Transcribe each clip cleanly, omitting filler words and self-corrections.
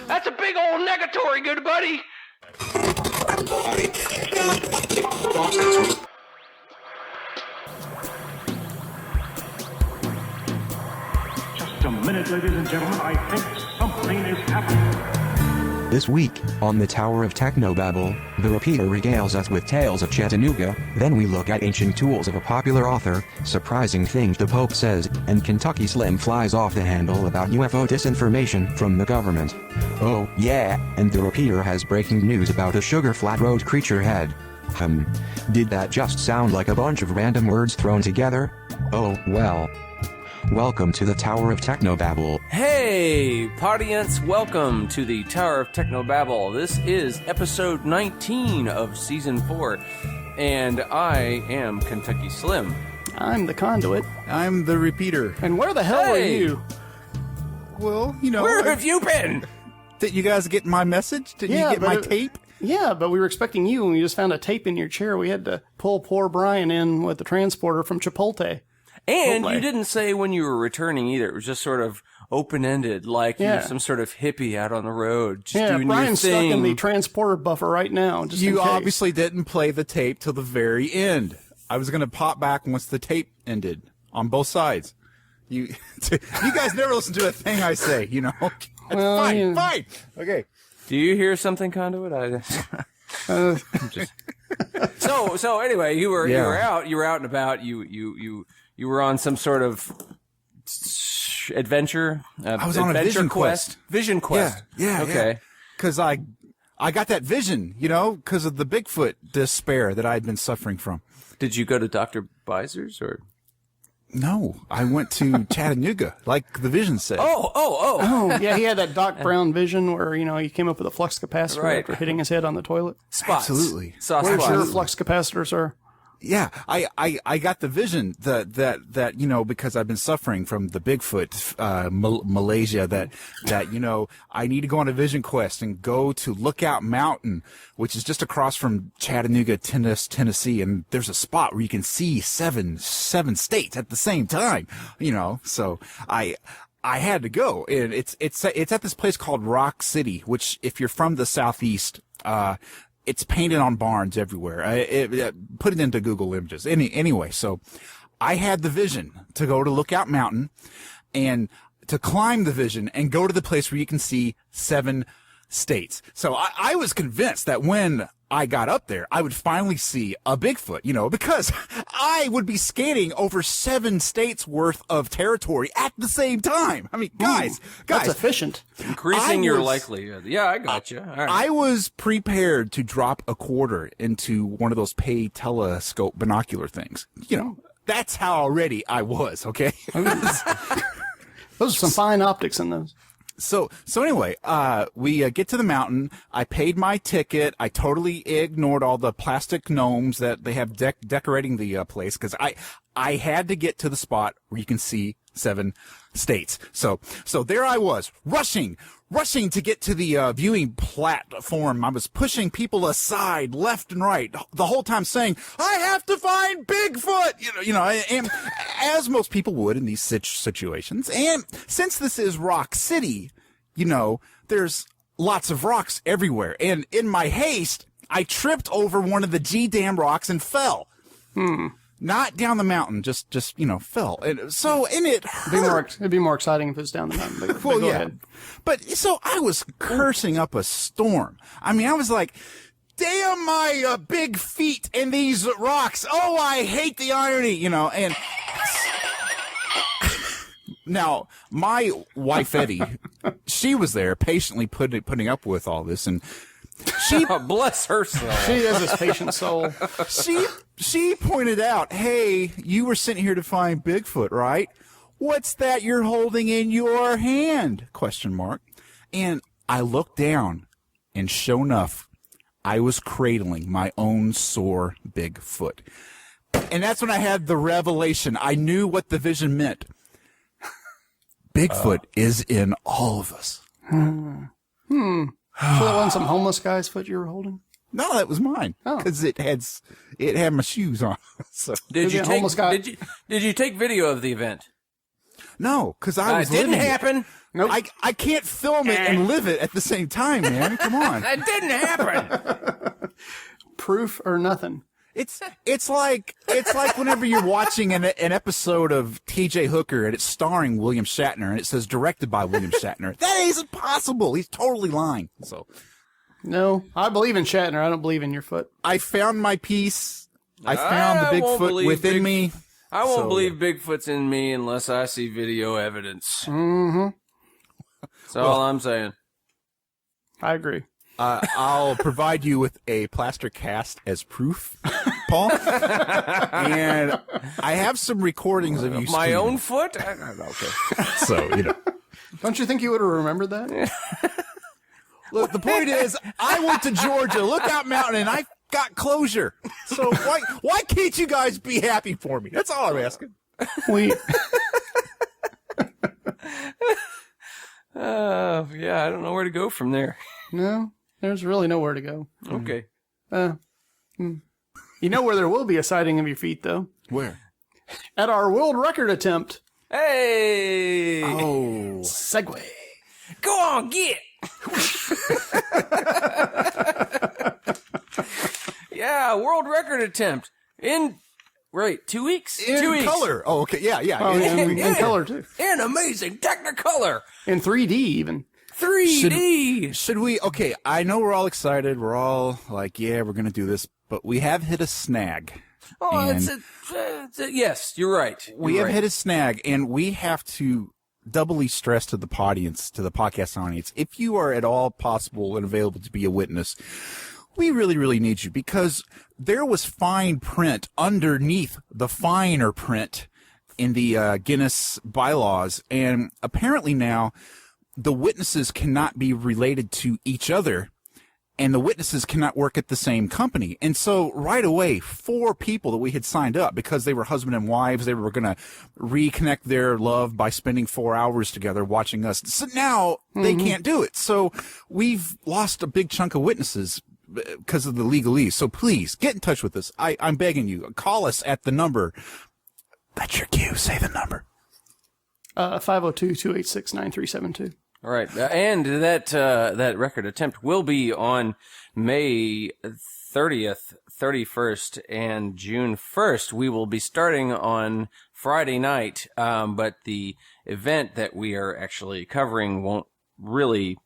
That's a big old negatory, good buddy. Just a minute, ladies and gentlemen. I think something is happening. This week, on the Tower of Technobabble, the repeater regales us with tales of Chattanooga, then we look at ancient tools of a popular author, surprising things the Pope says, and Kentucky Slim flies off the handle about UFO disinformation from the government. Oh, yeah, and the repeater has breaking news about a sugar flat road creature head. Did that just sound like a bunch of random words thrown together? Oh, well. Welcome to the Tower of Technobabble. Hey, audience, welcome to the Tower of Technobabble. This is episode 19 of season 4, and I am Kentucky Slim. I'm the conduit. I'm the repeater. And where the hell are you? Well, you know. Where have you been? Did you guys get my message? Did you get my tape? Yeah, but we were expecting you, and we just found a tape in your chair. We had to pull poor Brian in with the transporter from Chipotle. And you didn't say when you were returning either. It was just sort of open-ended, like you were some sort of hippie out on the road, just doing Brian's your thing. stuck in the transporter buffer right now. Just you obviously didn't play the tape till the very end. I was going to pop back once the tape ended on both sides. You guys never listen to a thing I say, you know. Well, fine. Okay. Do you hear something, Conduit? So anyway, you were out and about. You were on some sort of adventure. I was on a vision quest. Vision quest. Yeah. Okay. Because I got that vision, you know, because of the Bigfoot despair that I had been suffering from. Did you go to Dr. Beiser's or? No, I went to Chattanooga, like the vision said. Oh, yeah, he had that Doc Brown vision where, you know, he came up with a flux capacitor after hitting his head on the toilet. Spots. Absolutely. Where's your flux capacitor, sir? Yeah, I got the vision that you know, because I've been suffering from the Bigfoot Malaysia, that you know, I need to go on a vision quest and go to Lookout Mountain, which is just across from Chattanooga, Tennessee, and there's a spot where you can see seven states at the same time, you know. So I had to go, and it's at this place called Rock City, which if you're from the Southeast, it's painted on barns everywhere. Put it into Google Images. Anyway, so I had the vision to go to Lookout Mountain and to climb the vision and go to the place where you can see 7 states. So I was convinced that when I got up there, I would finally see a Bigfoot, you know, because I would be scanning over 7 states worth of territory at the same time. I mean, guys, that's efficient. Increasing your likelihood. Yeah, I got you. All right. I was prepared to drop a quarter into one of those pay telescope binocular things. You know, that's how ready I was, okay? Those are some fine optics in those. So anyway, we get to the mountain. I paid my ticket. I totally ignored all the plastic gnomes that they have decorating the place, because I had to get to the spot where you can see 7 states. So there I was, rushing to get to the viewing platform. I was pushing people aside left and right the whole time, saying, I have to find Bigfoot, you know, and as most people would in these situations. And since this is Rock City, you know, there's lots of rocks everywhere. And in my haste, I tripped over one of the G-damn rocks and fell. Not down the mountain, just you know, fell. And it hurt. It'd be more exciting if it's down the mountain. But well, go yeah. ahead. But so I was cursing up a storm. I mean, I was like, damn my big feet and these rocks. Oh, I hate the irony, you know. And now my wife Eddie, she was there patiently putting up with all this, and she bless her soul. She is his patient soul. She pointed out, hey, you were sent here to find Bigfoot, right? What's that you're holding in your hand? ? And I looked down, and sure enough, I was cradling my own sore Bigfoot. And that's when I had the revelation. I knew what the vision meant. Bigfoot is in all of us. So that wasn't some homeless guy's foot you were holding? No, that was mine. Because it had my shoes on. So Did you take video of the event? No, because I was It didn't living it. happen. Nope. I can't film it and live it at the same time, man. Come on. It didn't happen. Proof or nothing. It's like whenever you're watching an episode of T.J. Hooker and it's starring William Shatner and it says directed by William Shatner. That isn't possible. He's totally lying. So No, I believe in Shatner. I don't believe in your foot. I found my peace. I found the won't Bigfoot believe within me. I won't So, believe Bigfoot's in me unless I see video evidence. Mm-hmm. That's all I'm saying. I agree. I'll provide you with a plaster cast as proof, Paul. And I have some recordings of you. My screaming. own foot? Okay. So, you know. Don't you think you would have remembered that? Look, the point is, I went to Georgia, Lookout Mountain, and I got closure. So why can't you guys be happy for me? That's all I'm asking. We Yeah, I don't know where to go from there. No, there's really nowhere to go. Okay. You know where there will be a sighting of your feet, though? Where? At our world record attempt. Hey! Oh. Segway. Go on, get! Yeah, world record attempt. In, 2 weeks? In 2 weeks. color. Oh, okay. Yeah. Oh, in color, too. In amazing Technicolor. In 3D, even. 3D. Should we? Okay, I know we're all excited. We're all like, yeah, we're going to do this. But we have hit a snag. Oh, And yes, you're right. we have hit a snag, and we have to doubly stress to the audience, to the podcast audience, if you are at all possible and available to be a witness, we really, really need you, because there was fine print underneath the finer print in the Guinness bylaws, and apparently now the witnesses cannot be related to each other, and the witnesses cannot work at the same company. And so right away, 4 people that we had signed up because they were husband and wives, they were going to reconnect their love by spending 4 hours together watching us. So now they can't do it. So we've lost a big chunk of witnesses because of the legalese. So please get in touch with us. I'm begging you. Call us at the number. That's your cue. Say the number. 502-286-9372. All right, and that record attempt will be on May 30th, 31st, and June 1st. We will be starting on Friday night, but the event that we are actually covering won't really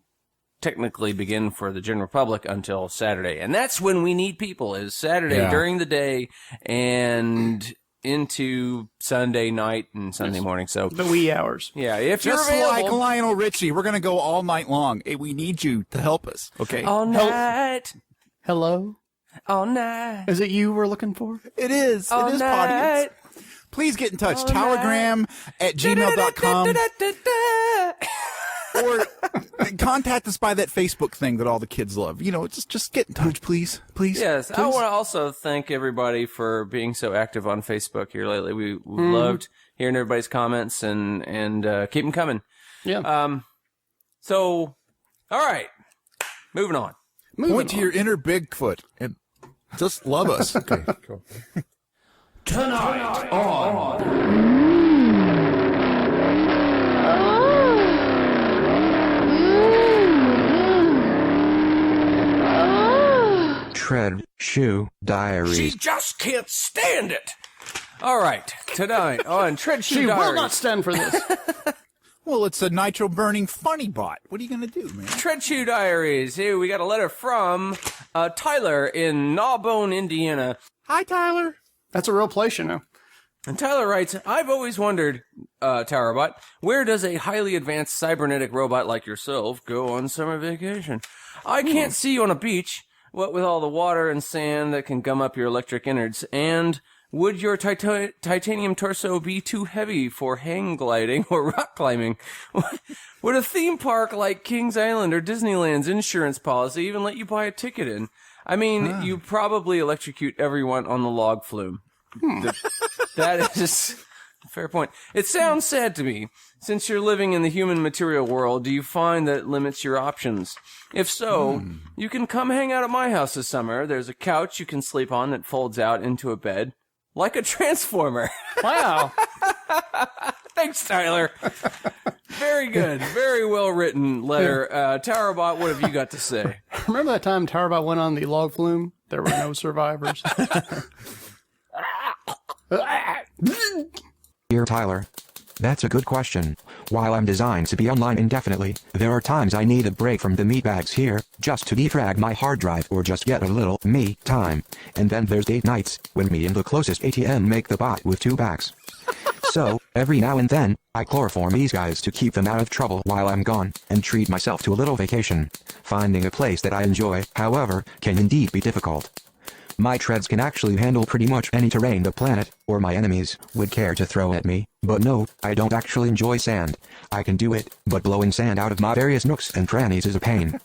technically begin for the general public until Saturday. And that's when we need people, is Saturday during the day and into Sunday night and Sunday morning. So The wee hours. yeah, if Just you're like available, Lionel Richie, we're going to go all night long. Hey, we need you to help us, okay? all night, Hello? all night, Is it you we're looking for? It is. all it is, night. audience. Please get in touch. Towergram@gmail.com. Or contact us by that Facebook thing that all the kids love. You know, just get in touch, please. Please. Yes, Please. I want to also thank everybody for being so active on Facebook here lately. We've loved hearing everybody's comments and keep them coming. Yeah. So, all right, moving on. Point to your inner Bigfoot and just love us. Okay. Cool. Tonight on Tread Shoe Diaries. She just can't stand it. All right, tonight on Tread Shoe She will Diaries. not stand for this. Well, it's a nitro burning funny bot. What are you going to do, man? Tread Shoe Diaries. Here we got a letter from Tyler in Gnawbone, Indiana. Hi, Tyler. That's a real place, you know. And Tyler writes, I've always wondered, Towerbot, where does a highly advanced cybernetic robot like yourself go on summer vacation? I can't see you on a beach, what with all the water and sand that can gum up your electric innards, and would your titanium torso be too heavy for hang gliding or rock climbing? Would a theme park like Kings Island or Disneyland's insurance policy even let you buy a ticket in? I mean, you probably electrocute everyone on the log flume. That is a fair point. It sounds sad to me. Since you're living in the human material world, do you find that it limits your options? If so, you can come hang out at my house this summer. There's a couch you can sleep on that folds out into a bed. Like a transformer. Wow. Thanks, Tyler. Very good. Very well written letter. Towerbot, what have you got to say? Remember that time Towerbot went on the log flume? There were no survivors. Dear Tyler, that's a good question. While I'm designed to be online indefinitely, there are times I need a break from the meatbags here, just to defrag my hard drive or just get a little me time. And then there's date nights, when me and the closest ATM make the bot with 2 backs. So, every now and then, I chloroform these guys to keep them out of trouble while I'm gone, and treat myself to a little vacation. Finding a place that I enjoy, however, can indeed be difficult. My treads can actually handle pretty much any terrain the planet, or my enemies, would care to throw at me, but no, I don't actually enjoy sand. I can do it, but blowing sand out of my various nooks and crannies is a pain.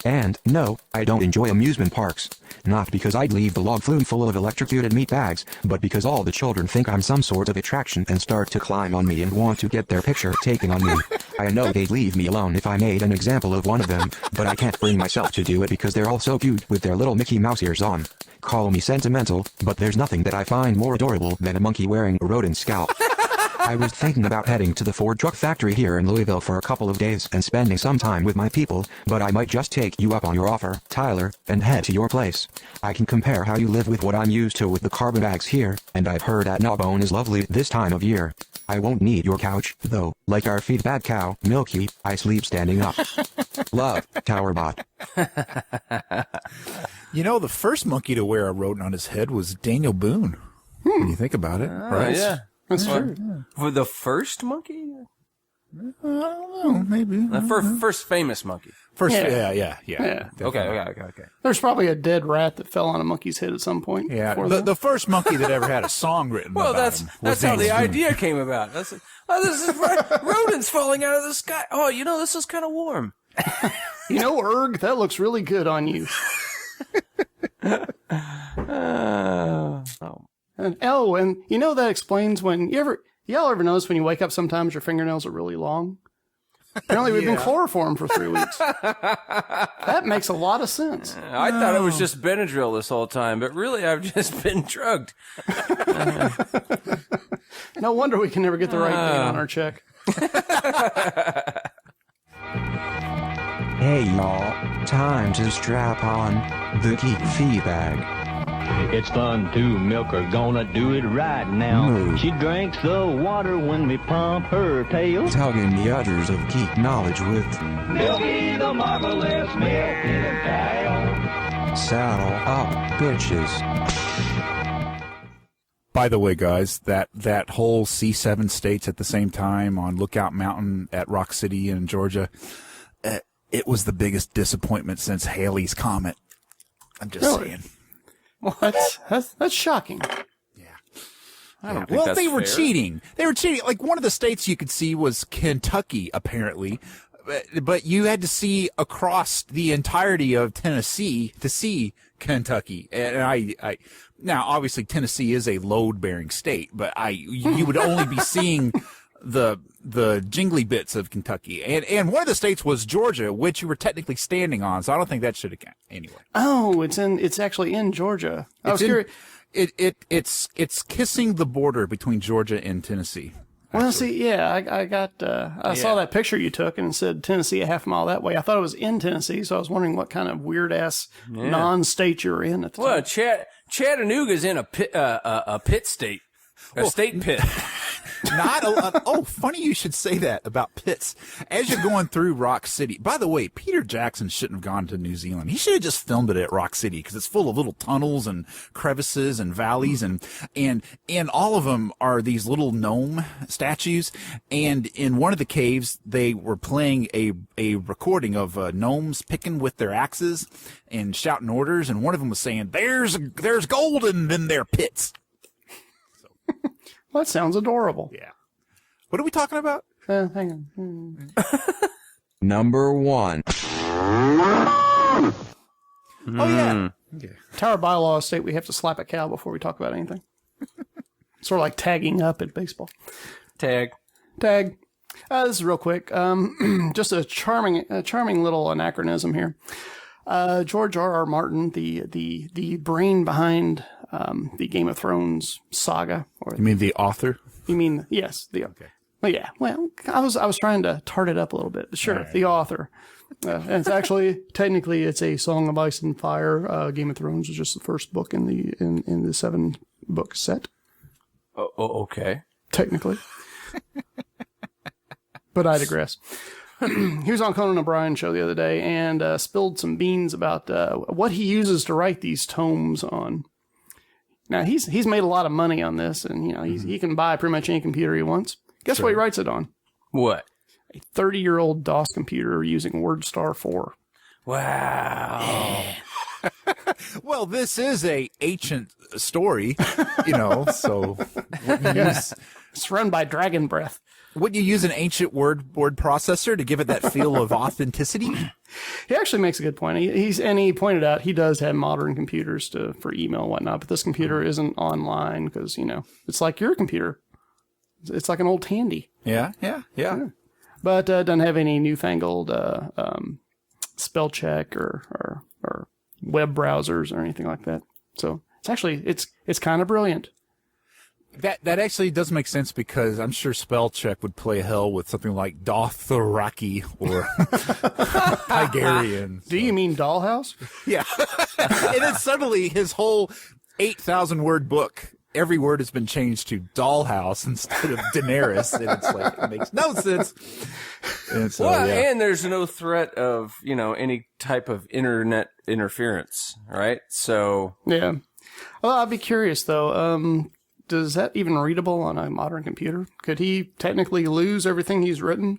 And, no, I don't enjoy amusement parks. Not because I'd leave the log flume full of electrocuted meat bags, but because all the children think I'm some sort of attraction and start to climb on me and want to get their picture taken on me. I know they'd leave me alone if I made an example of one of them, but I can't bring myself to do it because they're all so cute with their little Mickey Mouse ears on. Call me sentimental, but there's nothing that I find more adorable than a monkey wearing a rodent scalp. I was thinking about heading to the Ford truck factory here in Louisville for a couple of days and spending some time with my people, but I might just take you up on your offer, Tyler, and head to your place. I can compare how you live with what I'm used to with the carbon bags here, and I've heard that Gnawbone is lovely this time of year. I won't need your couch, though. Like our feed-bad cow, Milky, I sleep standing up. Love, Towerbot. You know, the first monkey to wear a rodent on his head was Daniel Boone. When you think about it, right? Yeah. That's true. For the first monkey? I don't know, maybe. The first famous monkey. First, Yeah. yeah. Okay. There's probably a dead rat that fell on a monkey's head at some point. Yeah, before the, that. the first monkey that ever had a song written Well, about him was that's how the Daniel Boone. idea came about. This is rodents falling out of the sky. Oh, this is kind of warm. You know, Erg, that looks really good on you. And you know that explains when y'all ever notice when you wake up sometimes your fingernails are really long? Apparently we've been chloroformed for 3 weeks. That makes a lot of sense. I thought it was just Benadryl this whole time, but really I've just been drugged. No wonder we can never get the right date on our check. Hey y'all, time to strap on the Geek feedbag. It's fun to milk her, gonna do it right now. Moo. She drinks the water when we pump her tail. Tugging the udders of geek knowledge with Milky the marvelous milking cow. Saddle Up Bitches. By the way, guys, that whole C7 states at the same time on Lookout Mountain at Rock City in Georgia, it was the biggest disappointment since Halley's Comet. I'm just saying. Well, that's shocking. I don't think Well, that's they were fair. cheating. They were cheating. Like, one of the states you could see was Kentucky, apparently. But you had to see across the entirety of Tennessee to see Kentucky. And I now, obviously, Tennessee is a load-bearing state, but you would only be seeing the jingly bits of Kentucky. And one of the states was Georgia, which you were technically standing on, so I don't think that should have counted. Anyway. Oh, it's actually in Georgia. I was curious. It's kissing the border between Georgia and Tennessee. Well, see, yeah, I saw that picture you took and it said Tennessee a half mile that way. I thought it was in Tennessee, so I was wondering what kind of weird ass non-state you were in at the Well, time. Chattanooga's in a pit state. A state pit. Funny you should say that about pits. As you're going through Rock City, by the way, Peter Jackson shouldn't have gone to New Zealand. He should have just filmed it at Rock City because it's full of little tunnels and crevices and valleys and all of them are these little gnome statues. And in one of the caves, they were playing a recording of gnomes picking with their axes and shouting orders. And one of them was saying, "There's gold in their pits." Well, that sounds adorable. Yeah. What are we talking about? Hang on. Number 1. Oh, yeah. Okay. Tower bylaw state we have to slap a cow before we talk about anything. Sort of like tagging up at baseball. Tag. Tag. This is real quick. Just a charming little anachronism here. George R.R. Martin, the brain behind the Game of Thrones saga. You mean the author? You mean yes? Okay. Well, yeah. Well, I was trying to tart it up a little bit. But sure, the author. And it's actually, technically, it's a Song of Ice and Fire. Game of Thrones is just the first book in the 7-book set. Oh, okay. Technically. But I digress. He was on Conan O'Brien's show the other day and spilled some beans about what he uses to write these tomes on. Now, he's made a lot of money on this, and he can buy pretty much any computer he wants. Guess what he writes it on? What? A 30-year-old DOS computer using WordStar 4. Wow. Well, this is a ancient story, so It's run by Dragon Breath. would you use an ancient word processor to give it that feel of authenticity? He actually makes a good point. He pointed out he does have modern computers for email and whatnot, but this computer isn't online because, it's like your computer. It's like an old Tandy. Yeah. But doesn't have any newfangled spell check or web browsers or anything like that. So it's kind of brilliant. That actually does make sense because I'm sure spell check would play hell with something like DOShraki or Tigerian. Do you mean Dollhouse? Yeah. And then suddenly his whole 8,000 word book, every word has been changed to dollhouse instead of Daenerys. And it's like, it makes no sense. And so, And there's no threat of, any type of internet interference, right? So. Yeah. Well, I'd be curious though. Does that even readable on a modern computer? Could he technically lose everything he's written?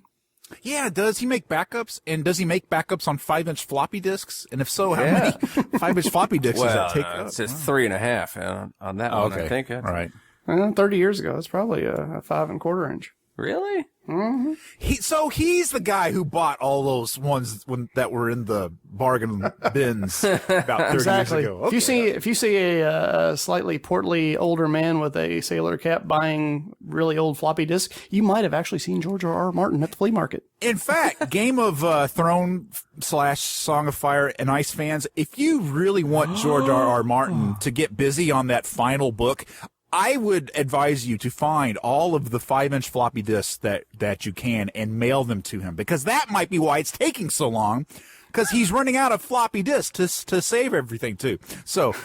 Yeah, does he make backups? And does he make backups on 5-inch floppy disks? And if so, how many 5-inch floppy disks does that take up? It says 3.5 on that one, I think. All right. 30 years ago, it's probably a 5 1/4 inch. Really? Mm-hmm. He's the guy who bought all those ones that were in the bargain bins about 30 years ago. Okay. If you see a slightly portly older man with a sailor cap buying really old floppy disks, you might have actually seen George R.R. Martin at the flea market. In fact, Game of Thrones / Song of Fire and Ice fans, if you really want George R.R. Martin to get busy on that final book, I would advise you to find all of the 5-inch floppy disks that you can and mail them to him, because that might be why it's taking so long, because he's running out of floppy disks to save everything too. So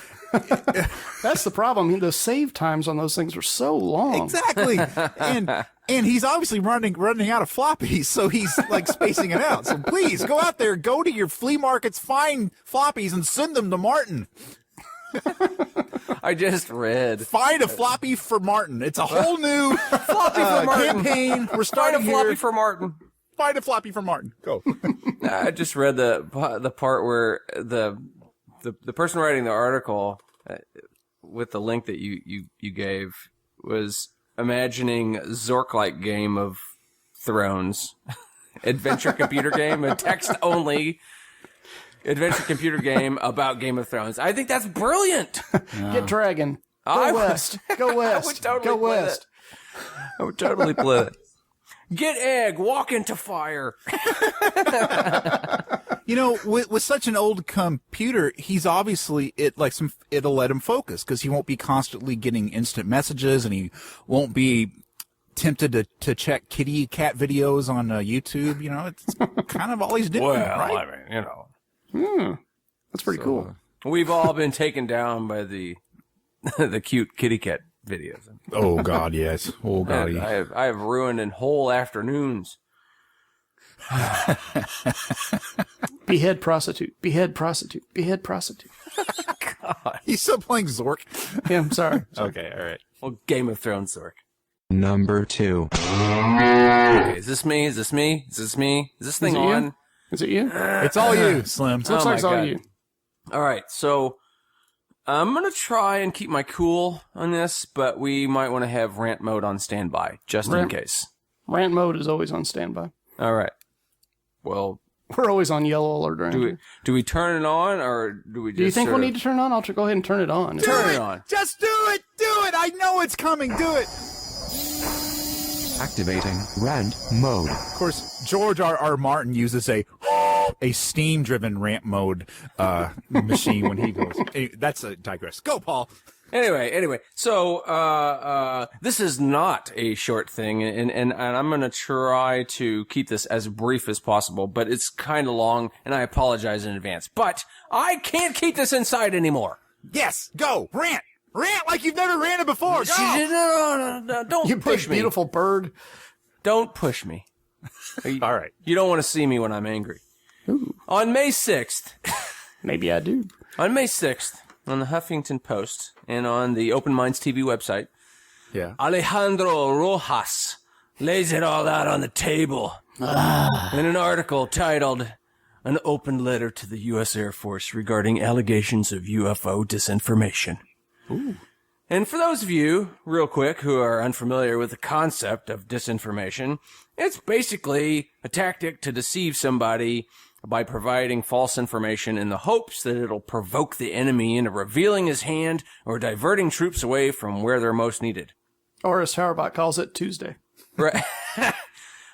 that's the problem. The save times on those things are so long. Exactly. And he's obviously running out of floppies, so he's like spacing it out. So please go out there, go to your flea markets, find floppies and send them to Martin. I just read. Find a floppy for Martin. It's a whole new Floppy for Martin. campaign. We're starting Find a floppy here. for Martin. Find a floppy for Martin. Go. I just read the part where the person writing the article with the link that you gave was imagining Zork-like Game of Thrones adventure computer game, a text only adventure computer game about Game of Thrones. I think that's brilliant. Get Dragon. Go west. Go west. I would totally Go play west. I would totally play it. Get Egg. Walk into fire. With such an old computer, he's obviously it'll let him focus because he won't be constantly getting instant messages, and he won't be tempted to check kitty cat videos on YouTube. It's kind of all he's doing. Well, right? I mean, That's pretty cool. We've all been taken down by the cute kitty cat videos. Oh God, yes. Oh God, I have ruined in whole afternoons. Behead prostitute. Behead prostitute. Behead prostitute. God. He's still playing Zork. Yeah, I'm sorry. Okay, all right. Well, Game of Thrones, Zork. Number 2. Okay, is this me? Is this me? Is this me? Is this thing it you? on? Is it you? It's all you, Slim. Looks Oh like my it's all God. you. All right, so I'm going to try and keep my cool on this, but we might want to have rant mode on standby, just in case. Rant mode is always on standby. All right. Well, We're always on yellow alert around here. do we turn it on, or do we just Do you think sort we'll of need to turn it on? I'll go ahead and turn it on. turn it on? Just do it. Do it. I know it's coming. Do it. Activating rant mode. Of course, George R.R. Martin uses a steam-driven rant mode machine when he goes. That's a digress. Go, Paul. Anyway, so this is not a short thing, and I'm going to try to keep this as brief as possible, but it's kind of long, and I apologize in advance. But I can't keep this inside anymore. Yes, go rant like you've never ranted before. Go. No, don't You push big, me. beautiful bird. Don't push me. All right. You don't want to see me when I'm angry. Ooh. On May 6th, Maybe I do. on May 6th, on the Huffington Post and on the Open Minds TV website, Yeah. Alejandro Rojas lays it all out on the table in an article titled An Open Letter to the U.S. Air Force Regarding Allegations of UFO Disinformation. Ooh. And for those of you, real quick, who are unfamiliar with the concept of disinformation, it's basically a tactic to deceive somebody by providing false information in the hopes that it'll provoke the enemy into revealing his hand or diverting troops away from where they're most needed. Or as Towerbot calls it, Tuesday. Right.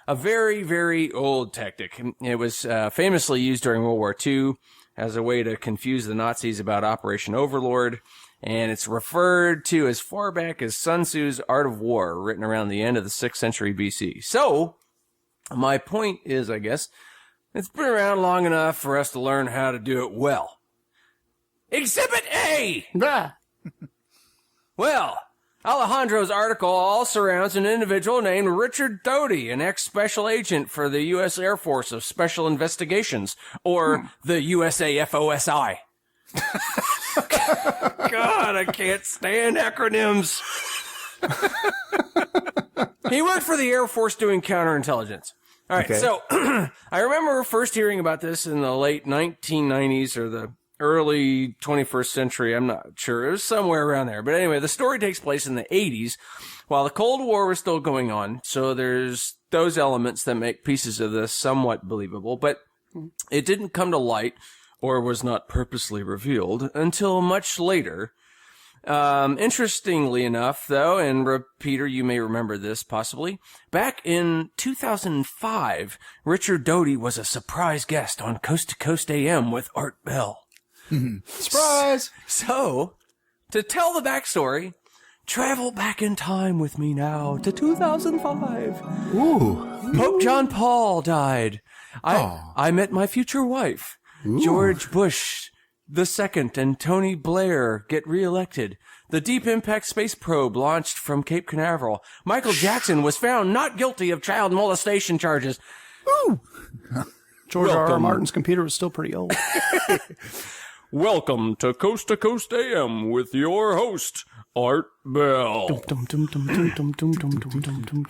A very, very old tactic. It was famously used during World War II as a way to confuse the Nazis about Operation Overlord, and it's referred to as far back as Sun Tzu's Art of War, written around the end of the 6th century BC. So, my point is, I guess, it's been around long enough for us to learn how to do it well. Exhibit A! Bah. Well, Alejandro's article all surrounds an individual named Richard Doty, an ex-special agent for the U.S. Air Force of Special Investigations, or the USAFOSI. God, I can't stand acronyms. He worked for the Air Force doing counterintelligence. All right, Okay. so I remember first hearing about this in the late 1990s or the early 21st century. I'm not sure. It was somewhere around there. But anyway, the story takes place in the 80s while the Cold War was still going on. So there's those elements that make pieces of this somewhat believable. But it didn't come to light or was not purposely revealed until much later. Interestingly enough, though, and Peter, you may remember this possibly, back in 2005, Richard Doty was a surprise guest on Coast to Coast AM with Art Bell. Surprise! So, to tell the backstory, travel back in time with me now to 2005. Ooh. Pope John Paul died. I met my future wife. George Bush II and Tony Blair get reelected. The Deep Impact Space Probe launched from Cape Canaveral. Michael Jackson was found not guilty of child molestation charges. Ooh. George R. R. Welcome. Martin's computer was still pretty old. Welcome to Coast AM with your host, Art Bell.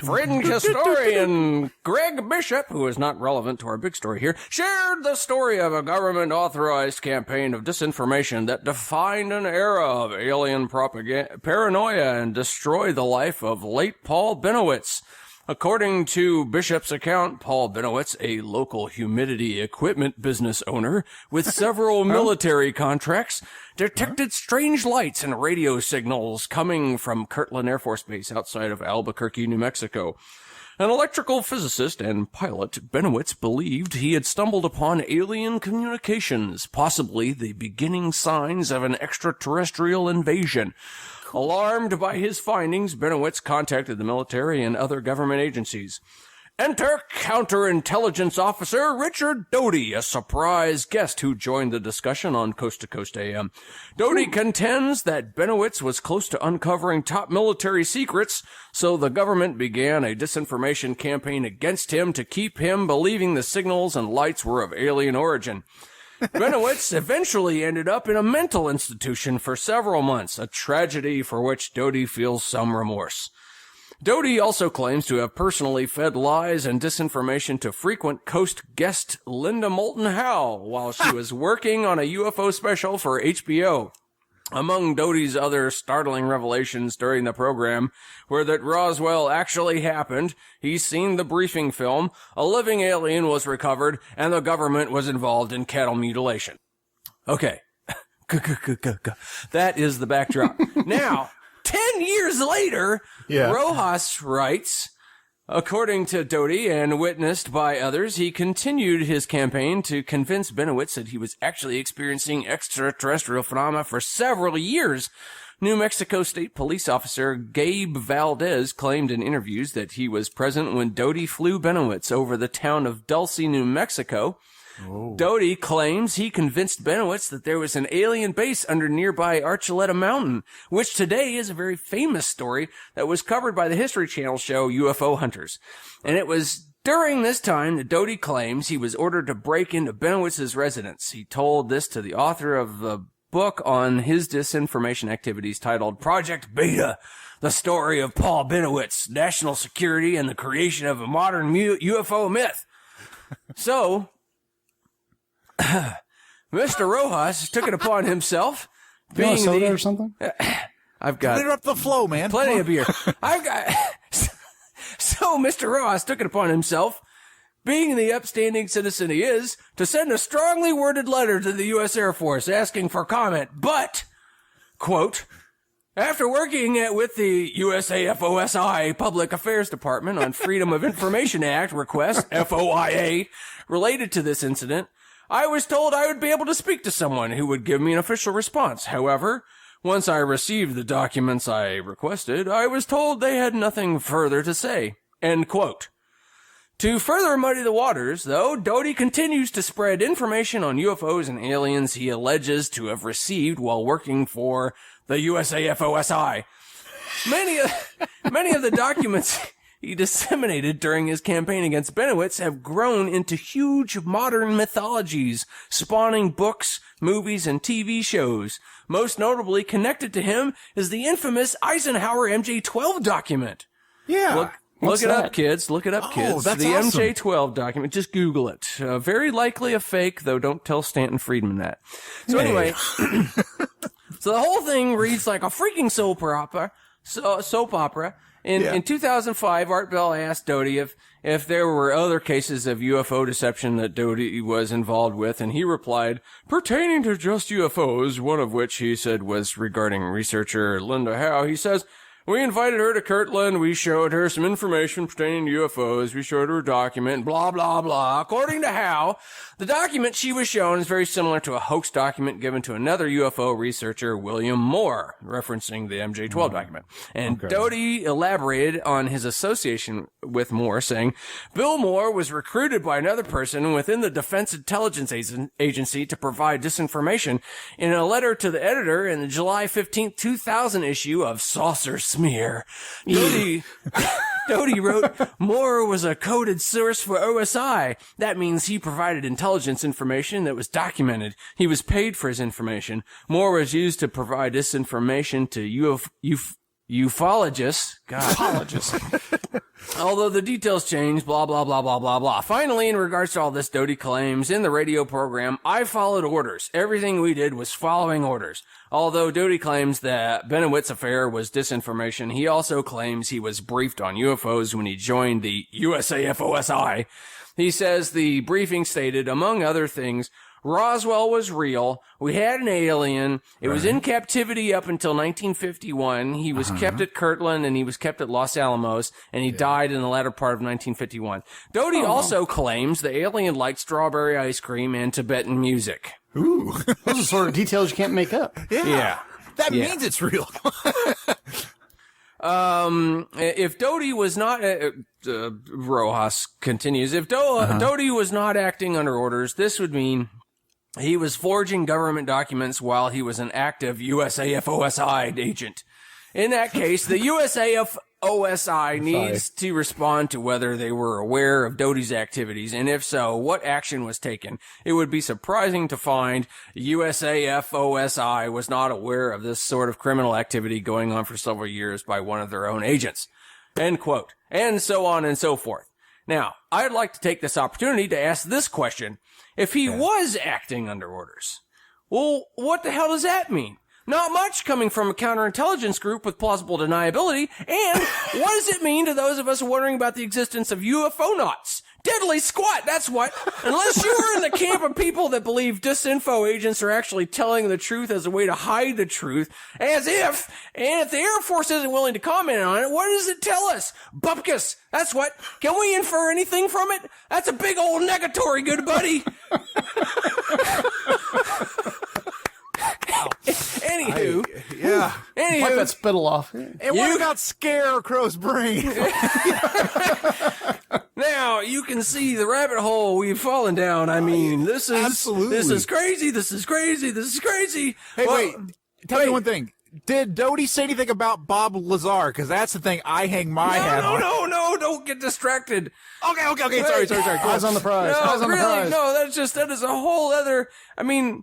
Fringe historian Greg Bishop, who is not relevant to our big story here, shared the story of a government-authorized campaign of disinformation that defined an era of alien propaganda, paranoia, and destroyed the life of late Paul Benowitz. According to Bishop's account, Paul Benowitz, a local humidity equipment business owner with several military contracts, detected strange lights and radio signals coming from Kirtland Air Force Base outside of Albuquerque, New Mexico. An electrical physicist and pilot, Benowitz believed he had stumbled upon alien communications, possibly the beginning signs of an extraterrestrial invasion. Alarmed by his findings, Benowitz contacted the military and other government agencies. Enter counterintelligence officer Richard Doty, a surprise guest who joined the discussion on Coast to Coast AM. Doty contends that Benowitz was close to uncovering top military secrets, so the government began a disinformation campaign against him to keep him believing the signals and lights were of alien origin. Benowitz eventually ended up in a mental institution for several months, a tragedy for which Doty feels some remorse. Doty also claims to have personally fed lies and disinformation to frequent Coast guest Linda Moulton Howe while she was working on a UFO special for HBO. Among Doty's other startling revelations during the program were that Roswell actually happened, he's seen the briefing film, a living alien was recovered, and the government was involved in cattle mutilation. Okay. That is the backdrop. Now, 10 years later, Rojas writes, according to Doty and witnessed by others, he continued his campaign to convince Benowitz that he was actually experiencing extraterrestrial phenomena for several years. New Mexico State Police Officer Gabe Valdez claimed in interviews that he was present when Doty flew Benowitz over the town of Dulce, New Mexico. Doty claims he convinced Benowitz that there was an alien base under nearby Archuleta Mountain, which today is a very famous story that was covered by the History Channel show UFO Hunters. And it was during this time that Doty claims he was ordered to break into Benowitz's residence. He told this to the author of a book on his disinformation activities titled Project Beta, the story of Paul Benowitz, national security, and the creation of a modern UFO myth. So, Mr. Rojas took it upon himself. Do you want a soda or something? I've got Clear up the flow, man. plenty of beer. I've got. So Mr. Rojas took it upon himself, being the upstanding citizen he is, to send a strongly worded letter to the U.S. Air Force asking for comment. But, quote, after working with the USAFOSI Public Affairs Department on Freedom of Information Act request, FOIA, related to this incident, I was told I would be able to speak to someone who would give me an official response. However, once I received the documents I requested, I was told they had nothing further to say. End quote. To further muddy the waters, though, Doty continues to spread information on UFOs and aliens he alleges to have received while working for the USAFOSI. Many of the documents he disseminated during his campaign against Benowitz have grown into huge modern mythologies, spawning books, movies, and TV shows. Most notably connected to him is the infamous Eisenhower MJ-12 document. Yeah. Look it up, kids. Look it up, kids. That's the awesome. MJ-12 document. Just Google it. Very likely a fake, though don't tell Stanton Friedman that. So anyway, so the whole thing reads like a freaking soap opera. In 2005, Art Bell asked Doty if there were other cases of UFO deception that Doty was involved with, and he replied, pertaining to just UFOs, one of which he said was regarding researcher Linda Howe. He says, we invited her to Kirtland, we showed her some information pertaining to UFOs, we showed her a document, blah, blah, blah. According to Howe, the document she was shown is very similar to a hoax document given to another UFO researcher, William Moore, referencing the MJ-12 document. And Doty elaborated on his association with Moore, saying, Bill Moore was recruited by another person within the Defense Intelligence Agency to provide disinformation. In a letter to the editor in the July 15, 2000 issue of Saucer Smear, Doty wrote, Moore was a coded source for OSI. That means he provided intelligence information that was documented. He was paid for his information. Moore was used to provide this information to ufologists. Although the details change, blah, blah, blah, blah, blah, blah. Finally, in regards to all this, Doty claims, in the radio program, I followed orders. Everything we did was following orders. Although Doty claims that Benowitz's affair was disinformation, he also claims he was briefed on UFOs when he joined the USAFOSI. He says the briefing stated, among other things, Roswell was real. We had an alien. It was in captivity up until 1951. He was kept at Kirtland and he was kept at Los Alamos, and he died in the latter part of 1951. Doty also claims the alien liked strawberry ice cream and Tibetan music. Ooh. Those are sort of details you can't make up. Yeah. That means it's real. If Doty was not, Rojas continues, if Doty was not acting under orders, this would mean he was forging government documents while he was an active USAFOSI agent. In that case, the USAFOSI needs to respond to whether they were aware of Doty's activities, and if so, what action was taken. It would be surprising to find USAFOSI was not aware of this sort of criminal activity going on for several years by one of their own agents. End quote. And so on and so forth. Now, I'd like to take this opportunity to ask this question. If he was acting under orders, well, what the hell does that mean? Not much coming from a counterintelligence group with plausible deniability. And what does it mean to those of us wondering about the existence of UFO-nauts? Deadly squat, that's what. Unless you are in the camp of people that believe disinfo agents are actually telling the truth as a way to hide the truth, and if the Air Force isn't willing to comment on it, what does it tell us? Bupkis, that's what. Can we infer anything from it? That's a big old negatory, good buddy. that spittle off. And what about Scarecrow's brain? Now you can see the rabbit hole we've fallen down. I mean, this is absolutely. This is crazy. This is crazy. This is crazy. Hey, wait. Tell me one thing. Did Doty say anything about Bob Lazar? Because that's the thing I hang my hat on. No, don't get distracted. Okay. Sorry. Eyes on the prize. No, Eyes on really, the prize. no, that is a whole other, I mean,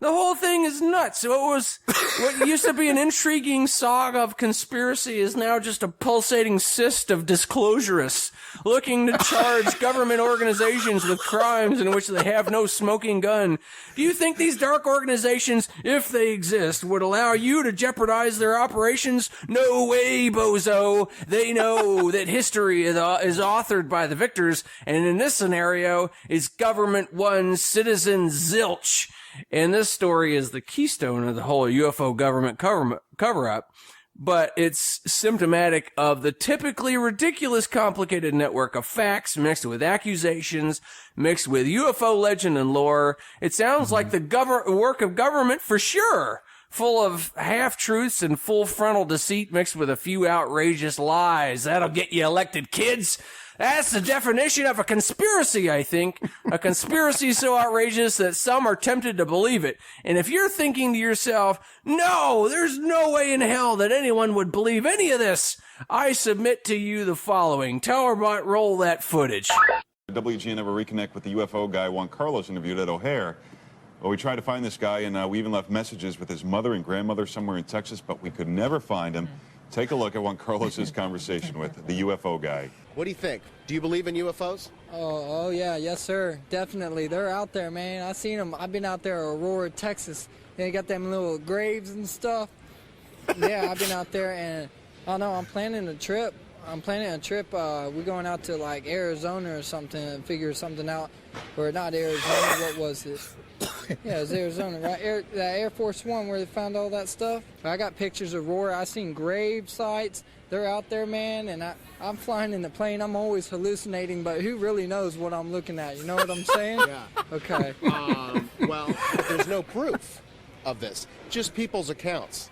the whole thing is nuts. What used to be an intriguing saga of conspiracy is now just a pulsating cyst of disclosurists looking to charge government organizations with crimes in which they have no smoking gun. Do you think these dark organizations, if they exist, would allow you to jeopardize their operations? No way, bozo. They know that history is authored by the victors, and in this scenario is government-one citizen Zilch. And this story is the keystone of the whole UFO government cover-up, but it's symptomatic of the typically ridiculous complicated network of facts mixed with accusations, mixed with UFO legend and lore. It sounds like the work of government for sure, full of half-truths and full frontal deceit mixed with a few outrageous lies. That'll get you elected, kids. That's the definition of a conspiracy, I think. A conspiracy so outrageous that some are tempted to believe it. And if you're thinking to yourself, no, there's no way in hell that anyone would believe any of this, I submit to you the following. Towerbot, roll that footage. WGN ever reconnect with the UFO guy Juan Carlos interviewed at O'Hare. Well, we tried to find this guy, and we even left messages with his mother and grandmother somewhere in Texas, but we could never find him. Take a look at Juan Carlos's conversation with the UFO guy. What do you think? Do you believe in UFOs? Oh yeah, yes sir, definitely. They're out there, man. I seen them. I've been out there, Aurora, Texas. They got them little graves and stuff. Yeah, I've been out there, and I know I'm planning a trip. We're going out to like Arizona or something and figure something out. Or not Arizona. What was it? Yeah, it was Arizona, right? Air Force One, where they found all that stuff. I got pictures of Aurora. I seen grave sites. They're out there, man, and I'm flying in the plane. I'm always hallucinating, but who really knows what I'm looking at? You know what I'm saying? Yeah. Okay. Well, there's no proof of this. Just people's accounts.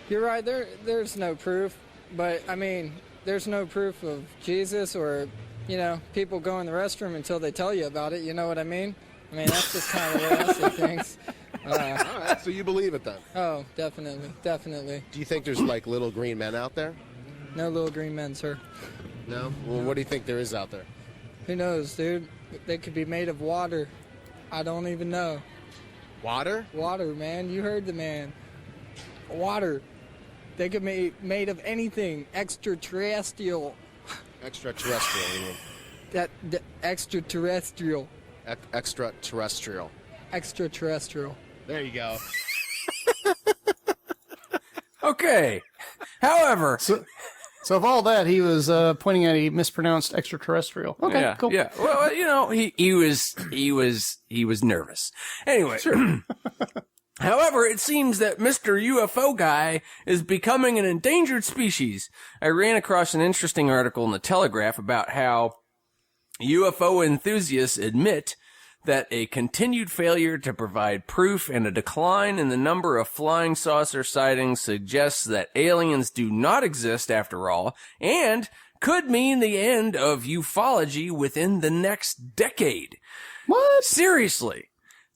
You're right. There's no proof, but I mean, there's no proof of Jesus or, people go in the restroom until they tell you about it. You know what I mean? I mean, that's just kind of the way I see things. All right, so you believe it then? Oh, definitely. Do you think there's like little green men out there? No little green men, sir. No? Well, what do you think there is out there? Who knows, dude? They could be made of water. I don't even know. Water? Water, man. You heard the man. Water. They could be made of anything. Extraterrestrial. Extraterrestrial, you mean? The extraterrestrial. Extraterrestrial. Extraterrestrial. There you go. Okay. However, So of all that, he was pointing at a mispronounced extraterrestrial. Okay, yeah, cool. yeah. Well, he was nervous. Anyway. Sure. However, it seems that Mr. UFO guy is becoming an endangered species. I ran across an interesting article in the Telegraph about how UFO enthusiasts admit that a continued failure to provide proof and a decline in the number of flying saucer sightings suggests that aliens do not exist after all, and could mean the end of ufology within the next decade. What? Seriously.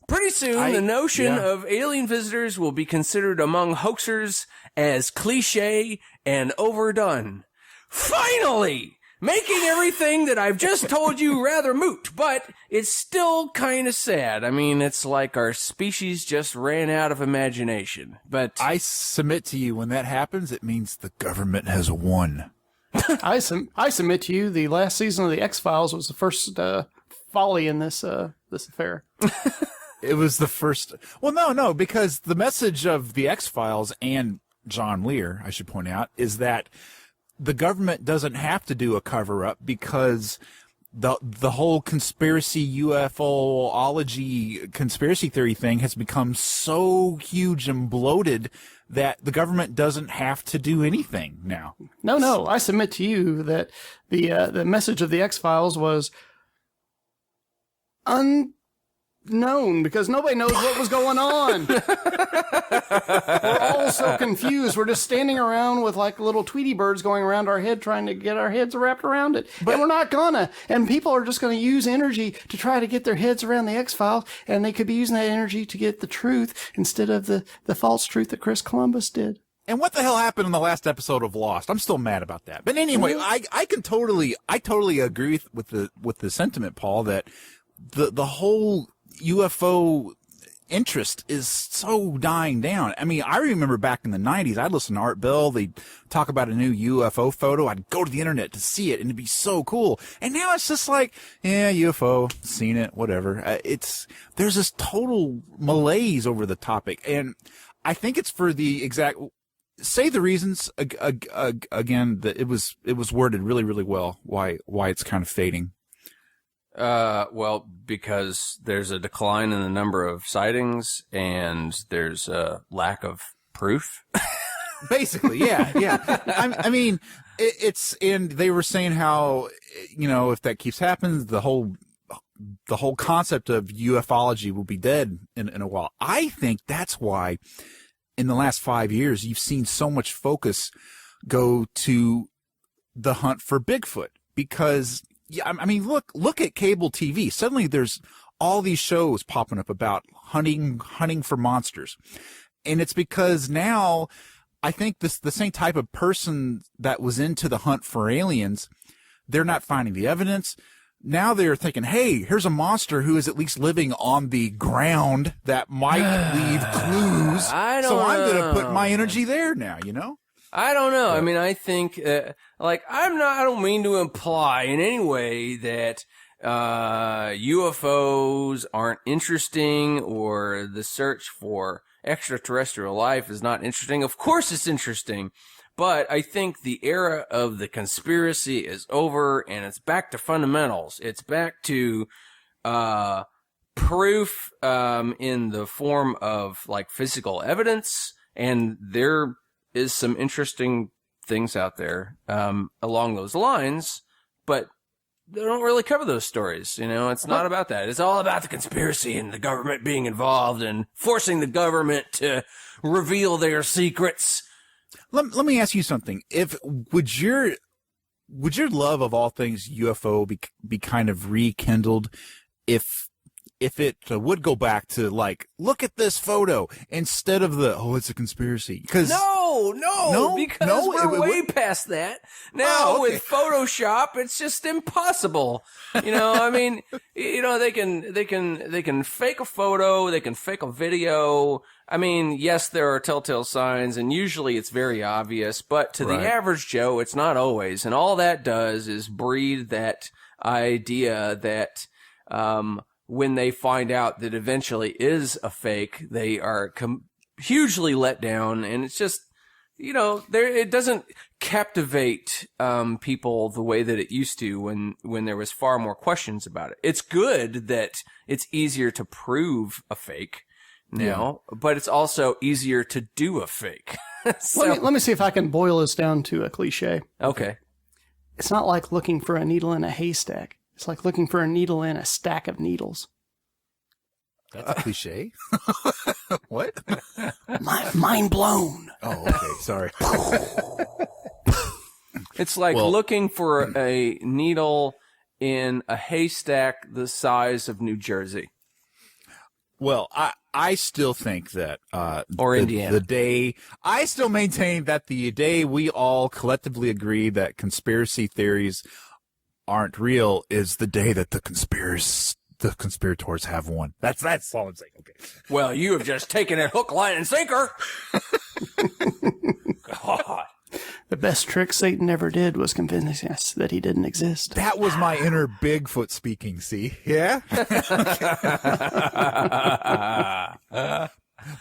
Pretty soon, the notion of alien visitors will be considered among hoaxers as cliche and overdone. Finally! Making everything that I've just told you rather moot, but it's still kind of sad. I mean, it's like our species just ran out of imagination. But I submit to you, when that happens, it means the government has won. I submit to you, the last season of the X-Files was the first folly in this affair. It was the first. Well, no, because the message of the X-Files and John Lear, I should point out, is that the government doesn't have to do a cover-up because the whole conspiracy UFOlogy conspiracy theory thing has become so huge and bloated that the government doesn't have to do anything now. No, I submit to you that the message of the X-Files was known because nobody knows what was going on. We're all so confused. We're just standing around with like little Tweety birds going around our head trying to get our heads wrapped around it. But we're not gonna. And people are just going to use energy to try to get their heads around the X-Files, and they could be using that energy to get the truth instead of the false truth that Chris Columbus did. And what the hell happened in the last episode of Lost? I'm still mad about that. But anyway, I totally agree with the sentiment, Paul, that the whole UFO interest is so dying down. I mean, I remember back in the 90s, I'd listen to Art Bell. They'd talk about a new UFO photo. I'd go to the internet to see it, and it'd be so cool. And now it's just like, yeah, UFO, seen it, whatever. There's this total malaise over the topic. And I think it's for the exact, say the reasons again, that it was worded really, really well, why it's kind of fading. Well, because there's a decline in the number of sightings and there's a lack of proof. Basically, yeah. I mean, and they were saying how, if that keeps happening, the whole concept of ufology will be dead in a while. I think that's why in the last 5 years, you've seen so much focus go to the hunt for Bigfoot because, yeah, I mean, look at cable TV. Suddenly there's all these shows popping up about hunting for monsters. And it's because now I think the same type of person that was into the hunt for aliens, they're not finding the evidence. Now they're thinking, hey, here's a monster who is at least living on the ground that might leave clues. I'm going to put my energy there now, I don't know. I mean, I think, I don't mean to imply in any way that UFOs aren't interesting or the search for extraterrestrial life is not interesting. Of course it's interesting. But I think the era of the conspiracy is over, and it's back to fundamentals. It's back to proof in the form of like physical evidence, and there is some interesting things out there along those lines, but they don't really cover those stories. It's not about that. It's all about the conspiracy and the government being involved and forcing the government to reveal their secrets. Let me ask you something. Would your love of all things UFO be kind of rekindled if it would go back to like, look at this photo instead of it's a conspiracy? Because because we're way past that now. With Photoshop. It's just impossible. I mean, they can fake a photo, they can fake a video. I mean, yes, there are telltale signs, and usually it's very obvious, but to the average Joe, it's not always. And all that does is breed that idea that when they find out that eventually is a fake, they are hugely let down, and it's just, it doesn't captivate people the way that it used to when there was far more questions about it. It's good that it's easier to prove a fake now, but it's also easier to do a fake. Let me see if I can boil this down to a cliche. Okay. It's not like looking for a needle in a haystack. It's like looking for a needle in a stack of needles. That's a cliche. What? Mind blown. Oh, okay. Sorry. It's like looking for a needle in a haystack the size of New Jersey. Well, I still think that or Indiana. I still maintain that the day we all collectively agree that conspiracy theories aren't real is the day that the conspirators have won. That's all I'm saying. Okay. Well, you have just taken it hook, line, and sinker. God. The best trick Satan ever did was convincing us that he didn't exist. That was my inner Bigfoot speaking, see? Yeah?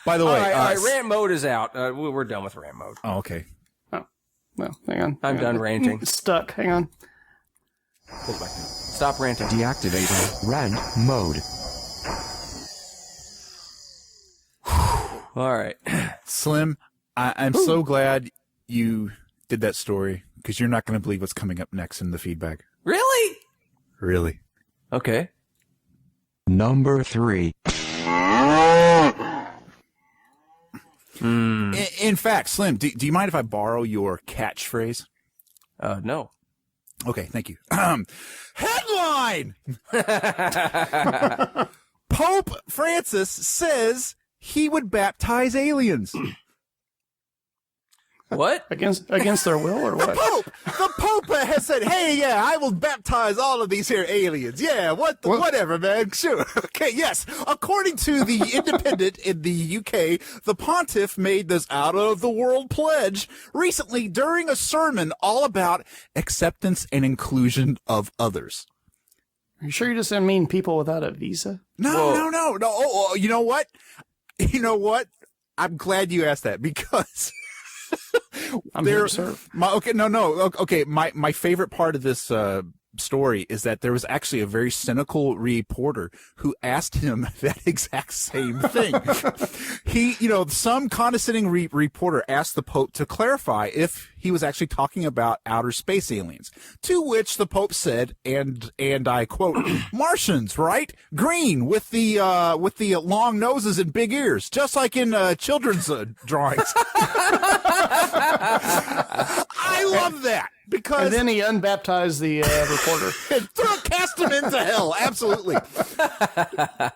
By the way... All right, rant mode is out. We're done with rant mode. Oh, okay. Oh, well, hang on. I'm done ranting. It's stuck. Hang on. Pull it back down. Stop ranting. Deactivating rant mode. All right. Slim, I'm so glad you did that story, because you're not going to believe what's coming up next in the feedback. Really? Really. Okay. Number 3. In fact, Slim, do you mind if I borrow your catchphrase? No. Okay, thank you. Headline! Pope Francis says he would baptize aliens. What? Against their will or what? The Pope has said, hey, yeah, I will baptize all of these here aliens. Yeah, whatever, man. Sure. Okay, yes. According to the Independent in the UK, the pontiff made this out-of-the-world pledge recently during a sermon all about acceptance and inclusion of others. Are you sure you just didn't mean people without a visa? No. Oh, you know what? I'm glad you asked that because... I'm here to serve. My favorite part of this story is that there was actually a very cynical reporter who asked him that exact same thing. Some condescending reporter asked the Pope to clarify if he was actually talking about outer space aliens, to which the Pope said, and I quote, Martians, right? Green with the long noses and big ears, just like in children's drawings. I love that. Because and then he unbaptized the reporter. Cast him into hell. Absolutely.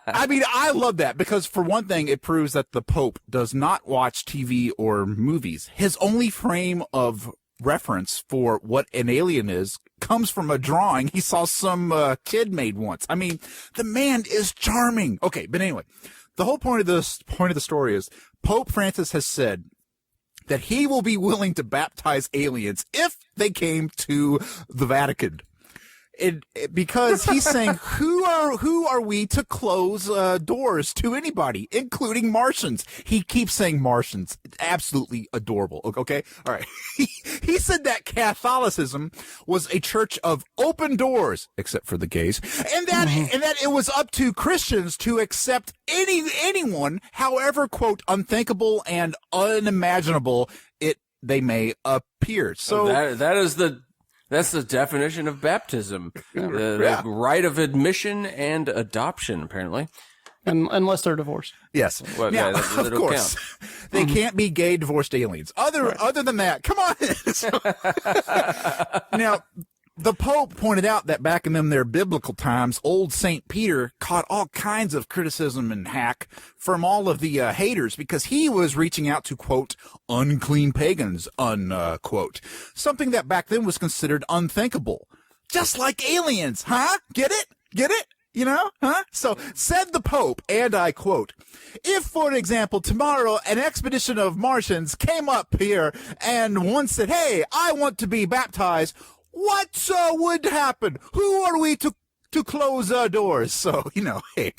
I mean, I love that because, for one thing, it proves that the Pope does not watch TV or movies. His only frame of reference for what an alien is comes from a drawing he saw some kid made once. I mean, the man is charming. Okay, but anyway, the whole point of the story is Pope Francis has said that he will be willing to baptize aliens if they came to the Vatican. Because he's saying, who are we to close doors to anybody, including Martians? He keeps saying Martians. Absolutely adorable. Okay? All right. He said that Catholicism was a church of open doors, except for the gays, and that it was up to Christians to accept anyone, however, quote, unthinkable and unimaginable they may appear. So that's the definition of baptism. The right of admission and adoption, apparently. Unless they're divorced. Yes. Well, now, of course, they can't be gay divorced aliens. Other than that, come on. Now, the Pope pointed out that back in their biblical times, old St. Peter caught all kinds of criticism and hack from all of the haters because he was reaching out to, quote, unclean pagans, unquote. Something that back then was considered unthinkable. Just like aliens, huh? Get it? Get it? You know, huh? So said the Pope, and I quote, if, for example, tomorrow an expedition of Martians came up here and one said, hey, I want to be baptized, what would happen? Who are we to close our doors? So, hey,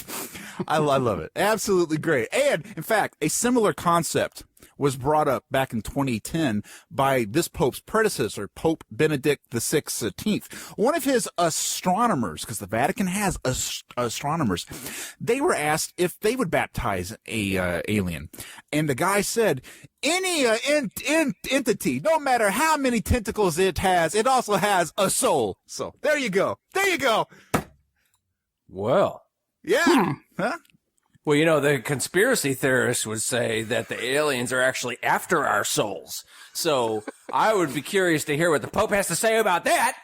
I love it. Absolutely great. And, in fact, a similar concept was brought up back in 2010 by this Pope's predecessor, Pope Benedict XVI. One of his astronomers, because the Vatican has astronomers, they were asked if they would baptize a alien. And the guy said, any entity, no matter how many tentacles it has, it also has a soul. So there you go. There you go. Well. Yeah. Huh? Well, the conspiracy theorists would say that the aliens are actually after our souls. So I would be curious to hear what the Pope has to say about that.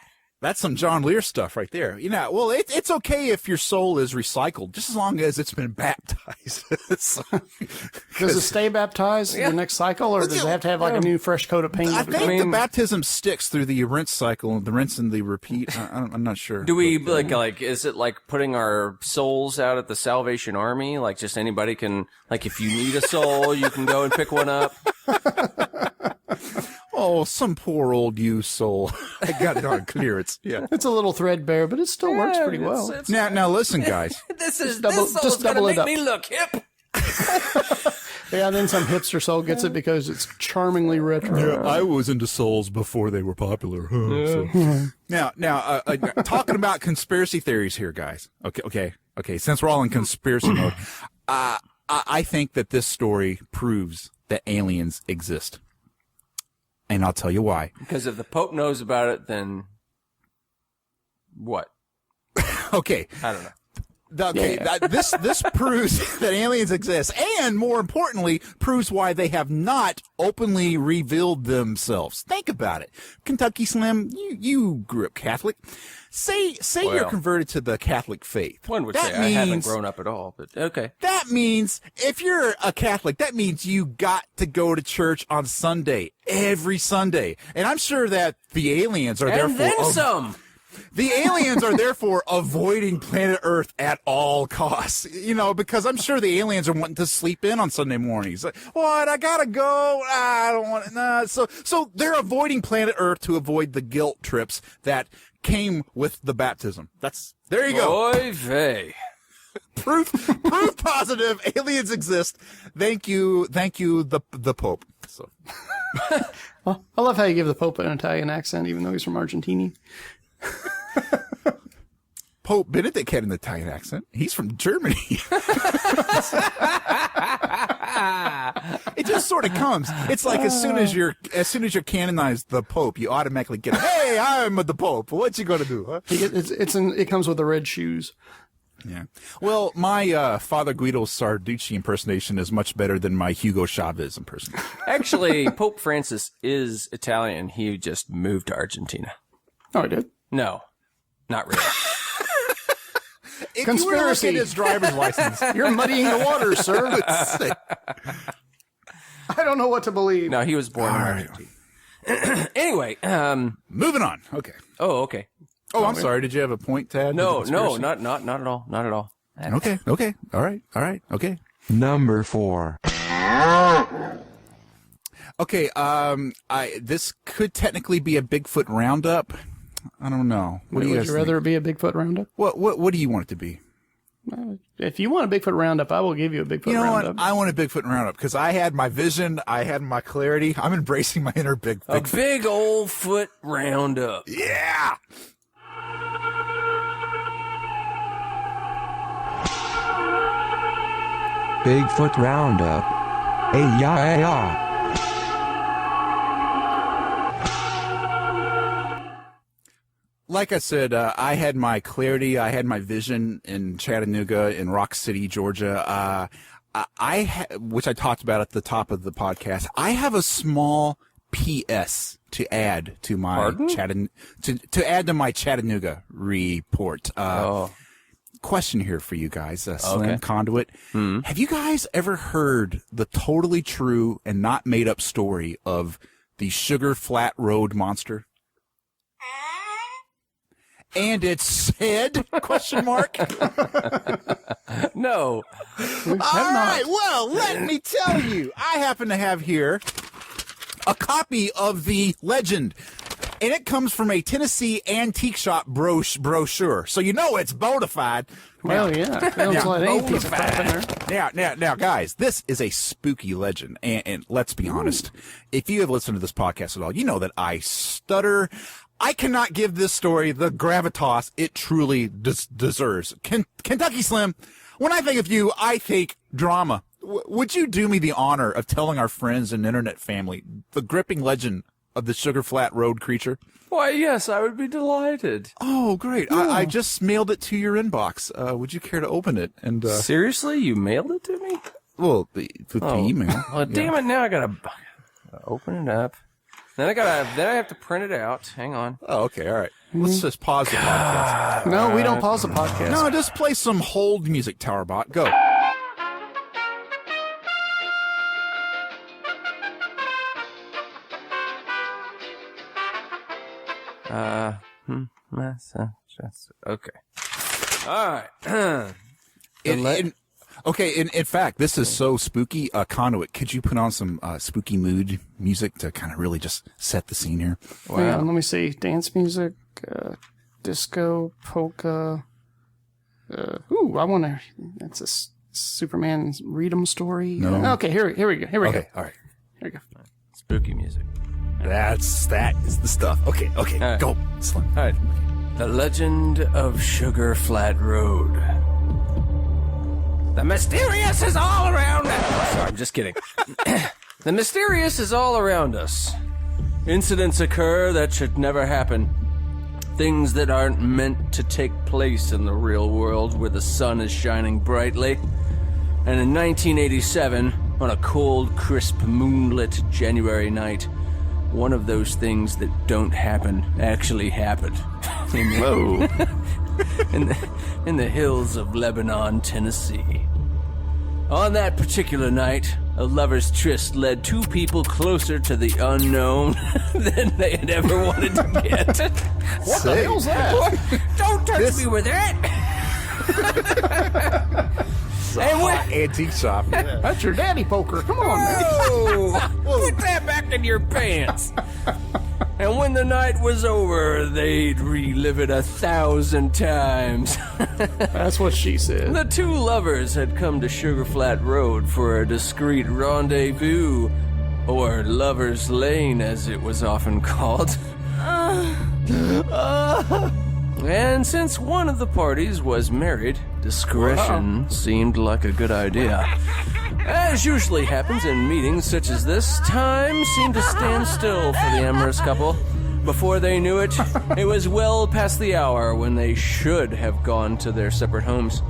That's some John Lear stuff right there. Well, it's okay if your soul is recycled, just as long as it's been baptized. Does it stay baptized in the next cycle, or does it have to have like a new fresh coat of paint? I think the baptism sticks through the rinse cycle, the rinse and the repeat. I'm not sure. Do we, is it like putting our souls out at the Salvation Army? Like just anybody can, like if you need a soul, you can go and pick one up? Oh, some poor old used soul. I got it on clearance. Yeah, it's a little threadbare, but it still works pretty well. Now listen, guys. This soul's gonna make me look hip. Yeah, and then some hipster soul gets it because it's charmingly retro. Yeah, I was into souls before they were popular. Now, talking about conspiracy theories here, guys. Okay. Since we're all in conspiracy mode, I think that this story proves that aliens exist. And I'll tell you why. Because if the Pope knows about it, then what? Okay. I don't know. This proves that aliens exist, and more importantly, proves why they have not openly revealed themselves. Think about it. Kentucky Slim, you grew up Catholic. Say you're converted to the Catholic faith. One would say I haven't grown up at all, but okay. That means if you're a Catholic, that means you got to go to church on Sunday, every Sunday. And I'm sure that the aliens are and then some. The aliens are therefore avoiding planet Earth at all costs, because I'm sure the aliens are wanting to sleep in on Sunday mornings. Like, what? I gotta go. I don't want to. Nah. So they're avoiding planet Earth to avoid the guilt trips that came with the baptism. There you go. Oy vey. Proof positive aliens exist. Thank you, the Pope. So. Well, I love how you give the Pope an Italian accent, even though he's from Argentina. Pope Benedict had an Italian accent. He's from Germany. It just sort of comes. It's like as soon as you're canonized the Pope, you automatically get, hey, I'm the Pope. What you gonna do? Huh? It comes with the red shoes. Yeah. Well, my Father Guido Sarducci impersonation is much better than my Hugo Chavez impersonation. Actually, Pope Francis is Italian. He just moved to Argentina. Oh, he did? No, not really. If Conspiracy. You were to look at his driver's license. You're muddying the water, sir. I don't know what to believe. No, he was born in Argentina. Anyway, moving on. Okay. Oh, okay. Oh, I'm sorry. Did you have a point, Tad? No, not at all. Not at all. Okay. All right. Okay. Number 4. Okay. This could technically be a Bigfoot roundup. I don't know. What do you guys Would you rather it be a Bigfoot roundup? What do you want it to be? If you want a Bigfoot roundup, I will give you a Bigfoot roundup. What? I want a Bigfoot roundup because I had my vision, I had my clarity. I'm embracing my inner Bigfoot. A big old foot roundup. Yeah. Bigfoot roundup. Hey ya. Like I said, I had my clarity, I had my vision in Chattanooga, in Rock City, Georgia. Which I talked about at the top of the podcast. I have a small PS to add to my to add to my Chattanooga report. Question here for you guys, Slim Conduit. Have you guys ever heard the totally true and not made up story of the Sugar Flat Road monster? And it's head? Question mark. No. All right. Well, let me tell you. I happen to have here a copy of the legend, and it comes from a Tennessee antique shop brochure. So you know it's bona fide. Well, yeah. They don't let any piece of crap in there. Now, guys, this is a spooky legend, and let's be honest. If you have listened to this podcast at all, you know that I stutter. I cannot give this story the gravitas it truly deserves. Kentucky Slim, when I think of you, I think drama. Would you do me the honor of telling our friends and internet family the gripping legend of the Sugar Flat Road creature? Why, yes, I would be delighted. Oh, great. Yeah. I just mailed it to your inbox. Would you care to open it? And seriously? You mailed it to me? Well, the email. Well, damn it, now I gotta open it up. Then I have to print it out. Hang on. Oh, okay, all right. Let's just pause the podcast. No, we don't pause the podcast. No, just play some hold music, Towerbot. Go. Okay. All right. Okay, in fact, this is so spooky. Conduit, could you put on some spooky mood music to kind of really just set the scene here? Wow. Hang on, let me see. Dance music, disco, polka. I want to. That's a Superman read 'em story. No. Okay, here we go. Here we go. All right. Here we go. Spooky music. That is the stuff. Okay, right. Go. Slim. All right. The Legend of Sugar Flat Road. The mysterious is all around us. Sorry, I'm just kidding. The mysterious is all around us. Incidents occur that should never happen. things that aren't meant to take place in the real world where the sun is shining brightly. And in 1987, on a cold, crisp, moonlit January night, one of those things that don't happen actually happened. In the hills of Lebanon, Tennessee. On that particular night, a lover's tryst led two people closer to the unknown than they had ever wanted to get. What the hell's that? Don't touch me with that! And what antique shop? That's your daddy poker. Come on, man. Whoa. Put that back in your pants. And when the night was over, they'd relive it 1,000 times. That's what she said. The two lovers had come to Sugar Flat Road for a discreet rendezvous, or Lover's Lane as it was often called. And since one of the parties was married, discretion seemed like a good idea. As usually happens in meetings such as this, time seemed to stand still for the amorous couple. Before they knew it, it was well past the hour when they should have gone to their separate homes.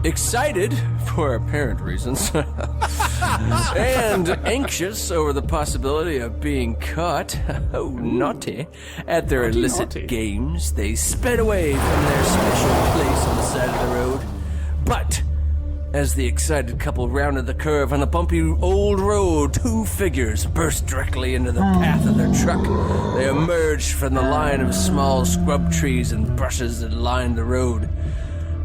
Excited, for apparent reasons, and anxious over the possibility of being caught, oh naughty, at their illicit games, they sped away from their special place on the side of the road. But as the excited couple rounded the curve on the bumpy old road, two figures burst directly into the path of their truck. They emerged from the line of small scrub trees and brushes that lined the road.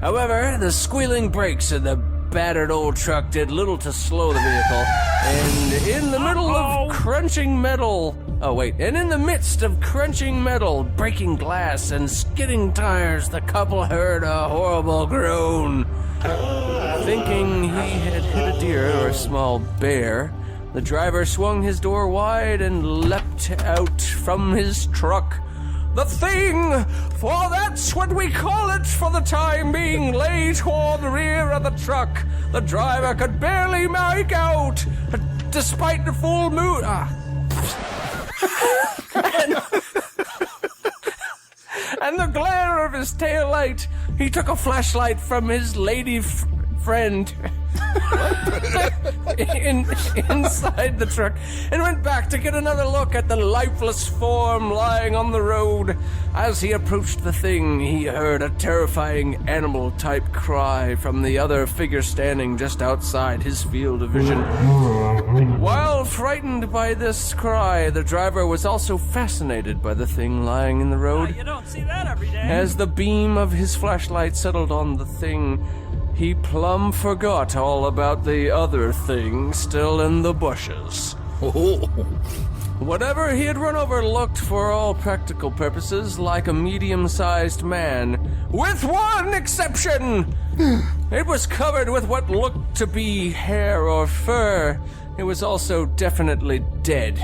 However, the squealing brakes of the battered old truck did little to slow the vehicle, and in the midst of crunching metal, breaking glass, and skidding tires, the couple heard a horrible groan. Thinking he had hit a deer or a small bear, the driver swung his door wide and leapt out from his truck. The thing, for that's what we call it for the time being, lay toward the rear of the truck. The driver could barely make out, despite the full moon. And the glare of his taillight, he took a flashlight from his lady friend inside the truck and went back to get another look at the lifeless form lying on the road. As he approached the thing, he heard a terrifying animal-type cry from the other figure standing just outside his field of vision. While frightened by this cry, the driver was also fascinated by the thing lying in the road. You don't see that every day. As the beam of his flashlight settled on the thing, he plumb forgot all about the other thing still in the bushes. Whatever he had run over looked, for all practical purposes, like a medium-sized man, with one exception! It was covered with what looked to be hair or fur. It was also definitely dead.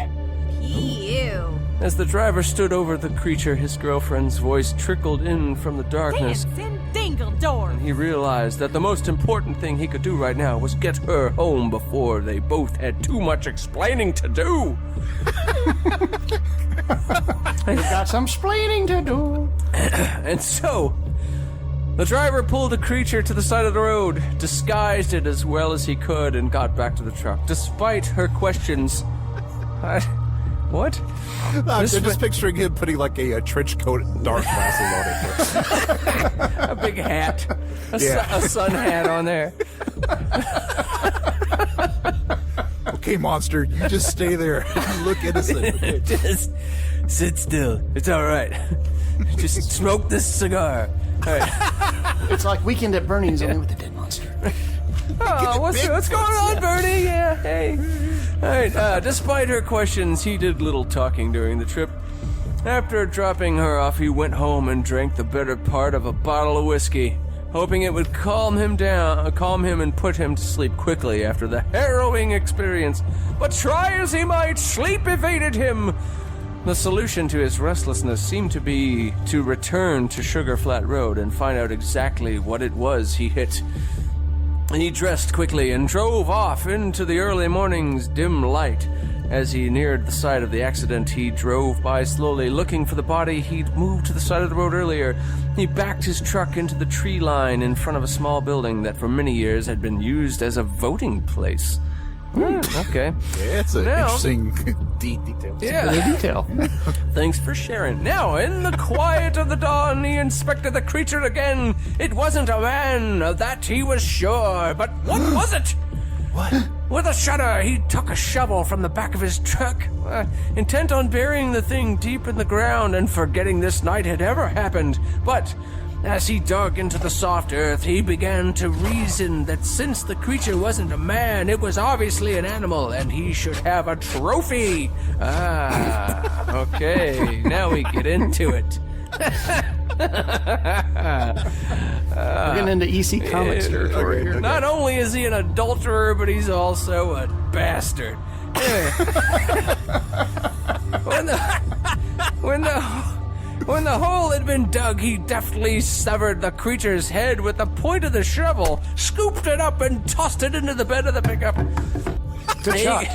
Ew. As the driver stood over the creature, his girlfriend's voice trickled in from the darkness. Dance in Dingledore. He realized that the most important thing he could do right now was get her home before they both had too much explaining to do. We've got some explaining to do. And so, the driver pulled the creature to the side of the road, disguised it as well as he could, and got back to the truck. Despite her questions... What? I'm just picturing him putting like a trench coat and dark glasses on it. A big hat. A sun hat on there. Okay, monster, you just stay there. You look innocent. Just sit still. It's all right. Just smoke this cigar. All right. It's like Weekend at Bernie's only with the dead monster. Oh, what's going on, Bernie? Yeah, hey. All right, despite her questions, he did little talking during the trip. After dropping her off, he went home and drank the better part of a bottle of whiskey, hoping it would calm him and put him to sleep quickly after the harrowing experience. But try as he might, sleep evaded him. The solution to his restlessness seemed to be to return to Sugar Flat Road and find out exactly what it was he hit. He dressed quickly and drove off into the early morning's dim light. As he neared the site of the accident, he drove by slowly, looking for the body he'd moved to the side of the road earlier. He backed his truck into the tree line in front of a small building that for many years had been used as a voting place. Okay. Yeah, it's an interesting detail. Yeah. Detail. Thanks for sharing. Now, in the quiet of the dawn, he inspected the creature again. It wasn't a man, of that he was sure. But what was it? What? With a shudder, he took a shovel from the back of his truck, intent on burying the thing deep in the ground and forgetting this night had ever happened. But as he dug into the soft earth, he began to reason that since the creature wasn't a man, it was obviously an animal, and he should have a trophy. Okay, now we get into it. We're getting into EC Comics territory here. Not only is he an adulterer, but he's also a bastard. When the hole had been dug, he deftly severed the creature's head with the point of the shovel, scooped it up, and tossed it into the bed of the pickup. Good shot.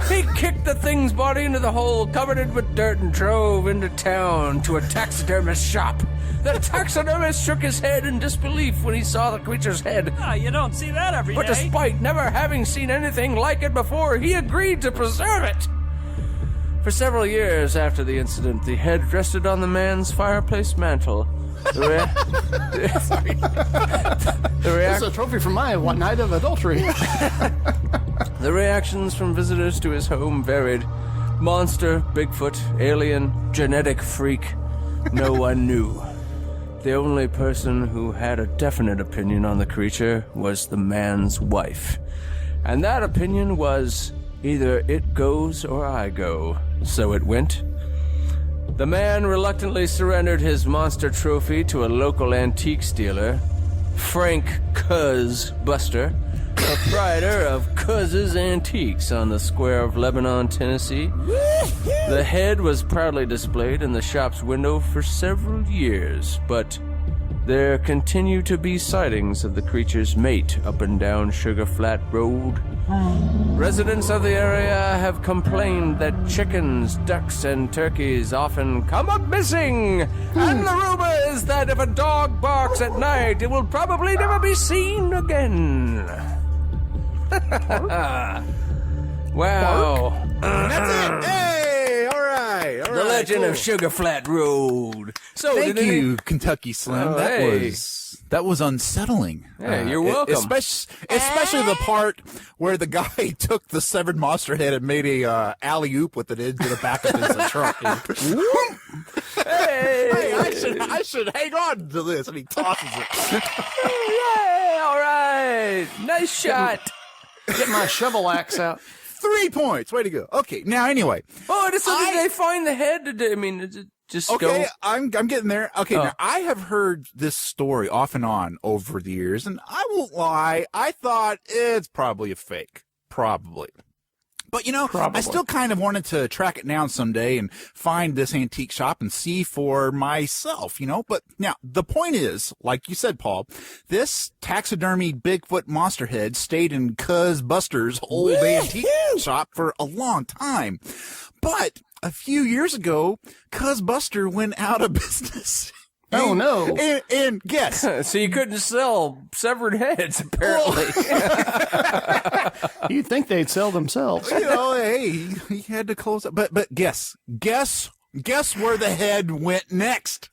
He kicked the thing's body into the hole, covered it with dirt, and drove into town to a taxidermist shop. The taxidermist shook his head in disbelief when he saw the creature's head. You don't see that every day. But despite never having seen anything like it before, he agreed to preserve it. For several years after the incident, the head rested on the man's fireplace mantel. This is a trophy for my night of adultery. The reactions from visitors to his home varied. Monster, Bigfoot, alien, genetic freak. No one knew. The only person who had a definite opinion on the creature was the man's wife. And that opinion was, either it goes or I go. So it went. The man reluctantly surrendered his monster trophy to a local antiques dealer, Frank Cuz Buster, proprietor of Cuz's Antiques on the square of Lebanon, Tennessee. The head was proudly displayed in the shop's window for several years, but there continue to be sightings of the creature's mate up and down Sugar Flat Road. Residents of the area have complained that chickens, ducks, and turkeys often come up missing. And the rumor is that if a dog barks at night, it will probably never be seen again. Wow. That's it. Hey, all right. The Legend of Sugar Flat Road. So Thank you, Kentucky Slim. Oh, That was unsettling. Hey, you're welcome. Especially the part where the guy took the severed monster head and made a alley-oop with it into the back of his truck. Hey, I should hang on to this, and he tosses it. Yay, all right. Nice shot. Get my shovel axe out. 3 points. Way to go. Okay, now anyway. Oh, did they find the head? I mean, is it just okay, go? I'm getting there. Okay, Now I have heard this story off and on over the years, and I won't lie, I thought it's probably a fake. Probably. But, I still kind of wanted to track it down someday and find this antique shop and see for myself, But now, the point is, like you said, Paul, this taxidermy Bigfoot monster head stayed in Cuz Buster's old antique shop for a long time. But a few years ago, Cuz Buster went out of business. Oh, no. And guess. So you couldn't sell severed heads, apparently. You'd think they'd sell themselves. Hey, he had to close up. But guess where the head went next?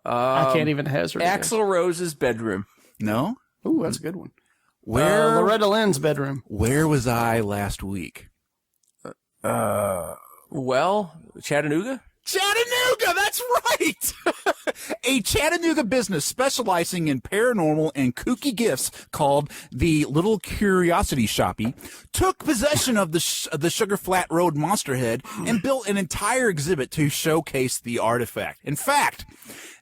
I can't even hazard. Axl Rose's bedroom. No? Ooh, that's a good one. Where? Loretta Lynn's bedroom. Where was I last week? Well, Chattanooga? Chattanooga, that's right! A Chattanooga business specializing in paranormal and kooky gifts called the Little Curiosity Shoppy took possession of the Sugar Flat Road monster head and built an entire exhibit to showcase the artifact. In fact,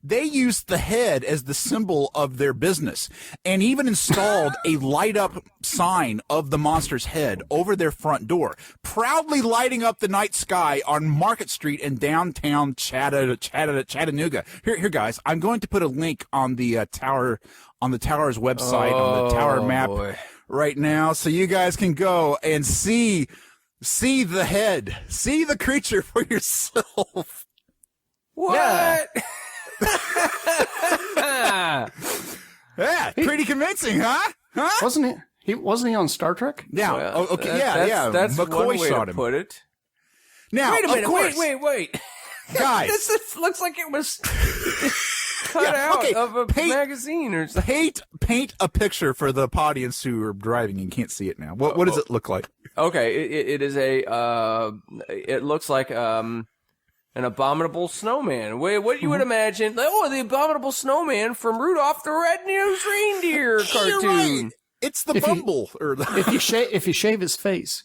they used the head as the symbol of their business and even installed a light-up sign of the monster's head over their front door, proudly lighting up the night sky on Market Street in downtown Chattanooga. Here, guys, I'm going to put a link on the tower's website, on the tower map right now, so you guys can go and see See the head. See the creature for yourself. What? Yeah, pretty convincing, huh? Wasn't he on Star Trek? Now, Well, okay, yeah. That's McCoy one way shot to him. put it. Now, Wait a minute. of course, Wait. guys. This looks like it was cut out of a magazine or something. Paint a picture for the audience who are driving and can't see it now. What does it look like? Okay, it is it looks like an abominable snowman. What you would imagine? The abominable snowman from Rudolph the Red-Nosed Reindeer cartoon. You're right. It's the Bumble. If you shave his face.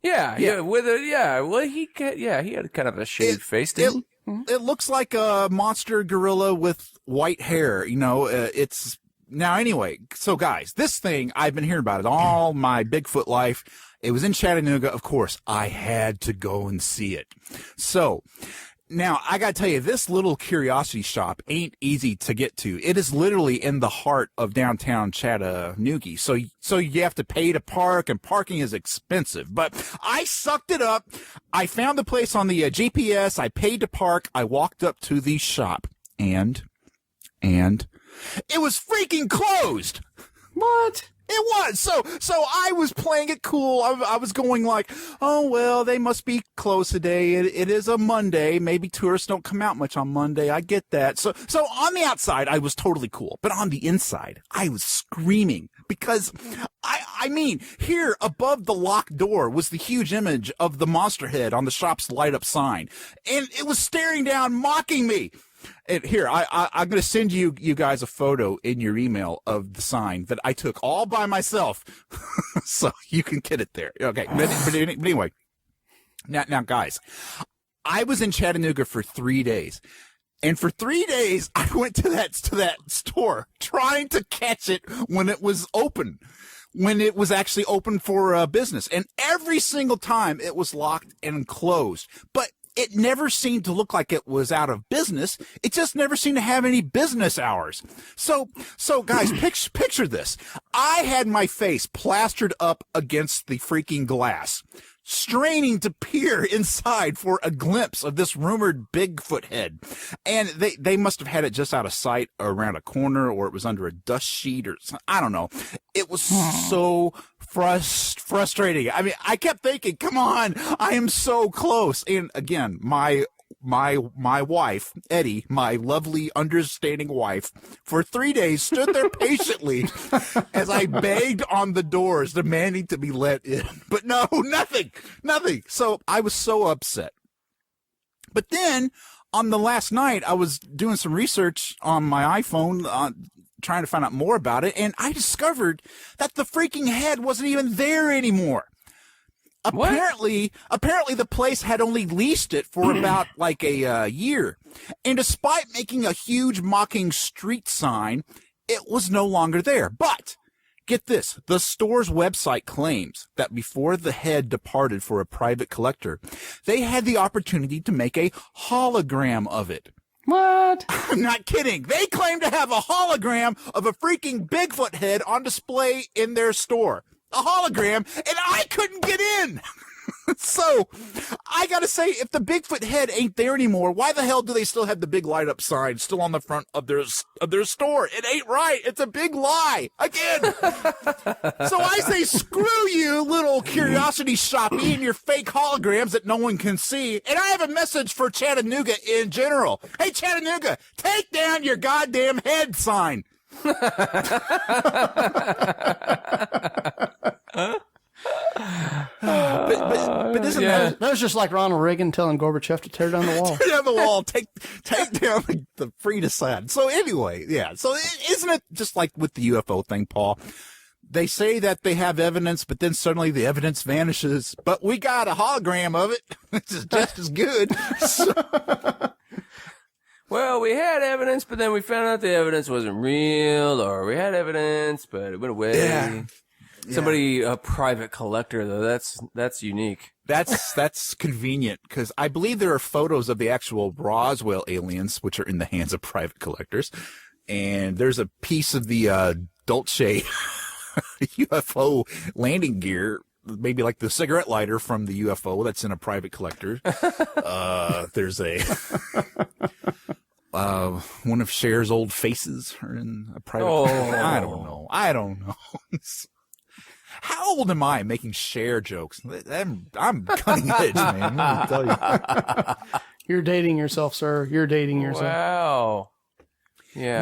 Yeah. Well, he had kind of a shaved face, didn't he? It looks like a monster gorilla with white hair. It's now anyway. So guys, this thing, I've been hearing about it all my Bigfoot life. It was in Chattanooga. Of course, I had to go and see it. So now I got to tell you, this little curiosity shop ain't easy to get to. It is literally in the heart of downtown Chattanooga. So you have to pay to park, and parking is expensive. But I sucked it up. I found the place on the GPS. I paid to park. I walked up to the shop, and it was freaking closed. What? It was. So I was playing it cool. I was going like, oh, well, they must be closed today. It is a Monday. Maybe tourists don't come out much on Monday. I get that. So on the outside, I was totally cool. But on the inside, I was screaming because I mean, here above the locked door was the huge image of the monster head on the shop's light up sign. And it was staring down, mocking me. And here, I'm going to send you guys a photo in your email of the sign that I took all by myself, so you can get it there. Okay, but anyway, now, guys, I was in Chattanooga for 3 days, and for 3 days I went to that store trying to catch it when it was open. When it was actually open for business, and every single time it was locked and closed, but it never seemed to look like it was out of business. It just never seemed to have any business hours. So guys, picture this. I had my face plastered up against the freaking glass, straining to peer inside for a glimpse of this rumored Bigfoot head. And they must have had it just out of sight around a corner, or it was under a dust sheet or something. I don't know. It was so frustrating. I mean, I kept thinking, come on, I am so close. And again, my wife, Eddie, my lovely, understanding wife, for 3 days stood there patiently as I begged on the doors, demanding to be let in. But no, nothing. So I was so upset. But then on the last night, I was doing some research on my iPhone, trying to find out more about it, and I discovered that the freaking head wasn't even there anymore. Apparently the place had only leased it for about like a year. And despite making a huge mocking street sign, it was no longer there. But get this, the store's website claims that before the head departed for a private collector, they had the opportunity to make a hologram of it. What? I'm not kidding. They claim to have a hologram of a freaking Bigfoot head on display in their store. A hologram, and I couldn't get in. So, I gotta say, if the Bigfoot head ain't there anymore, why the hell do they still have the big light up sign still on the front of their store? It ain't right. It's a big lie. Again. So I say, screw you, little curiosity shoppy, and your fake holograms that no one can see. And I have a message for Chattanooga in general. Hey, Chattanooga, take down your goddamn head sign. But isn't that was just like Ronald Reagan telling Gorbachev to tear down the wall. Tear down the wall, take down the free sign. So anyway, yeah. So isn't it just like with the UFO thing, Paul? They say that they have evidence, but then suddenly the evidence vanishes. But we got a hologram of it, which is just as good. Well, we had evidence, but then we found out the evidence wasn't real, or we had evidence, but it went away. Yeah. Somebody, a private collector, though, that's unique. That's convenient, because I believe there are photos of the actual Roswell aliens, which are in the hands of private collectors, and there's a piece of the Zilch UFO landing gear maybe like the cigarette lighter from the UFO that's in a private collector. There's a one of Cher's old faces are in a private. Oh. I don't know. How old am I making Cher jokes? I'm cutting edge, man. Let me tell you. You're dating yourself, sir. You're dating yourself. Wow. Yeah.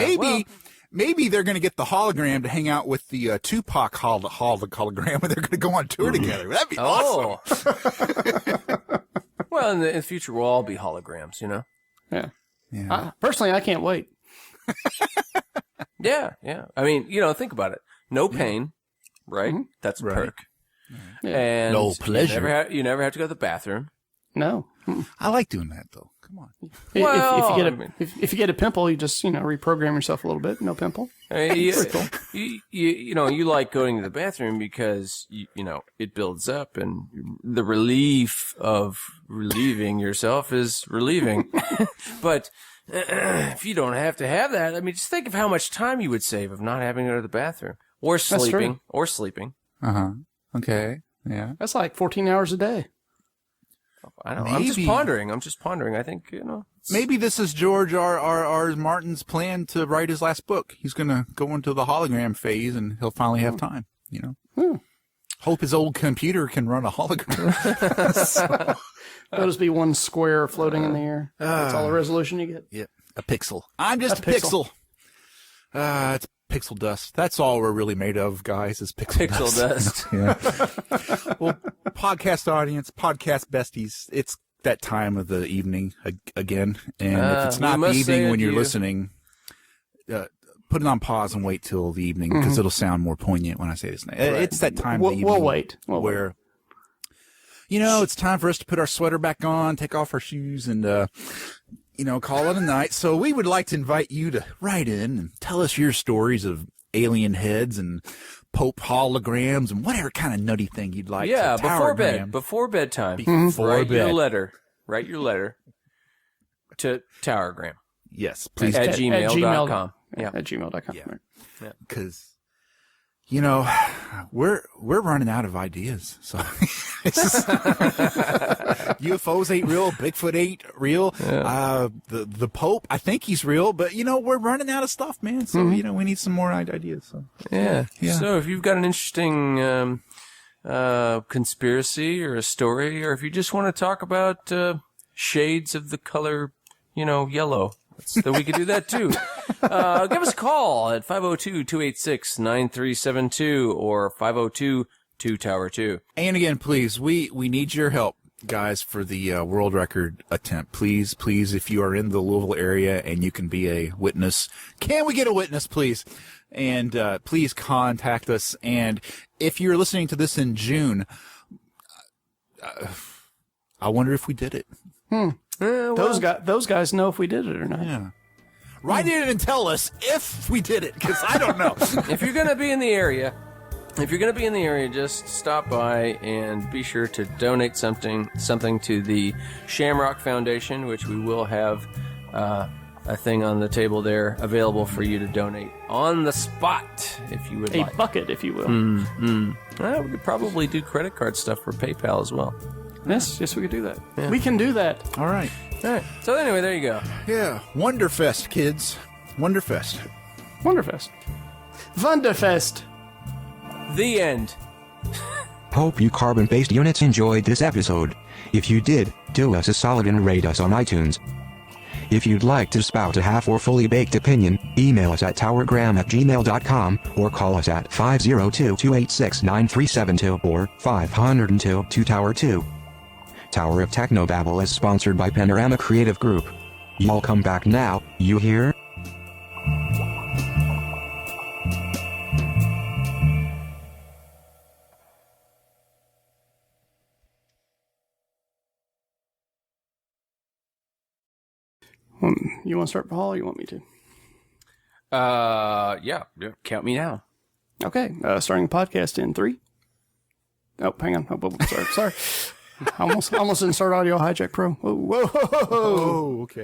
Maybe they're going to get the hologram to hang out with the Tupac hologram, and they're going to go on tour together. That'd be awesome. Well, in the future, we'll all be holograms, you know? Yeah. Personally, I can't wait. Yeah. I mean, think about it. No pain, right? Mm-hmm. That's a Right. perk. Yeah. And No pleasure. You never have to go to the bathroom. No. I like doing that, though. Come on. If you get a pimple, you just reprogram yourself a little bit. No pimple. You like going to the bathroom because it builds up, and the relief of relieving yourself is relieving. But if you don't have to have that, I mean, just think of how much time you would save of not having to go to the bathroom or sleeping Okay. Yeah. That's like 14 hours a day. I don't know. I'm just pondering. I think, Maybe this is George R. Martin's plan to write his last book. He's going to go into the hologram phase, and he'll finally have time, Hope his old computer can run a hologram. It'll just be one square floating in the air. That's all the resolution you get. Yep. A pixel. I'm just a pixel. It's pixel dust. That's all we're really made of, guys, is pixel dust. Yeah. Well, podcast audience, podcast besties, it's that time of the evening again. And if it's not the evening when you're listening, put it on pause and wait till the evening, because it'll sound more poignant when I say this. Right. It's that time of the evening. We'll wait. Where, it's time for us to put our sweater back on, take off our shoes, and, call it a night. So we would like to invite you to write in and tell us your stories of alien heads and Pope holograms and whatever kind of nutty thing you'd like. Yeah, to before Towergram. before bedtime. Before bed. Write your letter to Towergram. Yes, please. At gmail.com. Yeah, at gmail.com. Yeah. Because, we're running out of ideas. So it's just, UFOs ain't real. Bigfoot ain't real. Yeah. The Pope, I think he's real, but we're running out of stuff, man. So, we need some more ideas. So. Yeah. So if you've got an interesting, conspiracy or a story, or if you just want to talk about, shades of the color, yellow, then we could do that too. Give us a call at 502-286-9372 or 502-2-Tower-2. And again, please, we need your help, guys, for the world record attempt. Please, if you are in the Louisville area and you can be a witness, can we get a witness, please? And please contact us. And if you're listening to this in June, I wonder if we did it. Those guys know if we did it or not. Yeah. Write in and tell us if we did it, because I don't know. If you're going to be in the area, just stop by and be sure to donate something to the Shamrock Foundation, which we will have a thing on the table there available for you to donate on the spot, if you would like. A bucket, if you will. Well, we could probably do credit card stuff for PayPal as well. Yes, we could do that. Yeah. We can do that. All right. So anyway, there you go. Yeah. Wonderfest, kids. Wonderfest. Wonderfest. The end. Hope you carbon-based units enjoyed this episode. If you did, do us a solid and rate us on iTunes. If you'd like to spout a half or fully baked opinion, email us at towergram@gmail.com or call us at 502-286-9372 or 502-2-Tower-2. Tower of Technobabble is sponsored by Panorama Creative Group. Y'all come back now, you hear? You want to start, Paul, or you want me to? Yeah. Count me down. Okay. Starting the podcast in 3. Oh, hang on. Oh, sorry. Almost didn't start Audio Hijack Pro. Whoa. Oh, okay.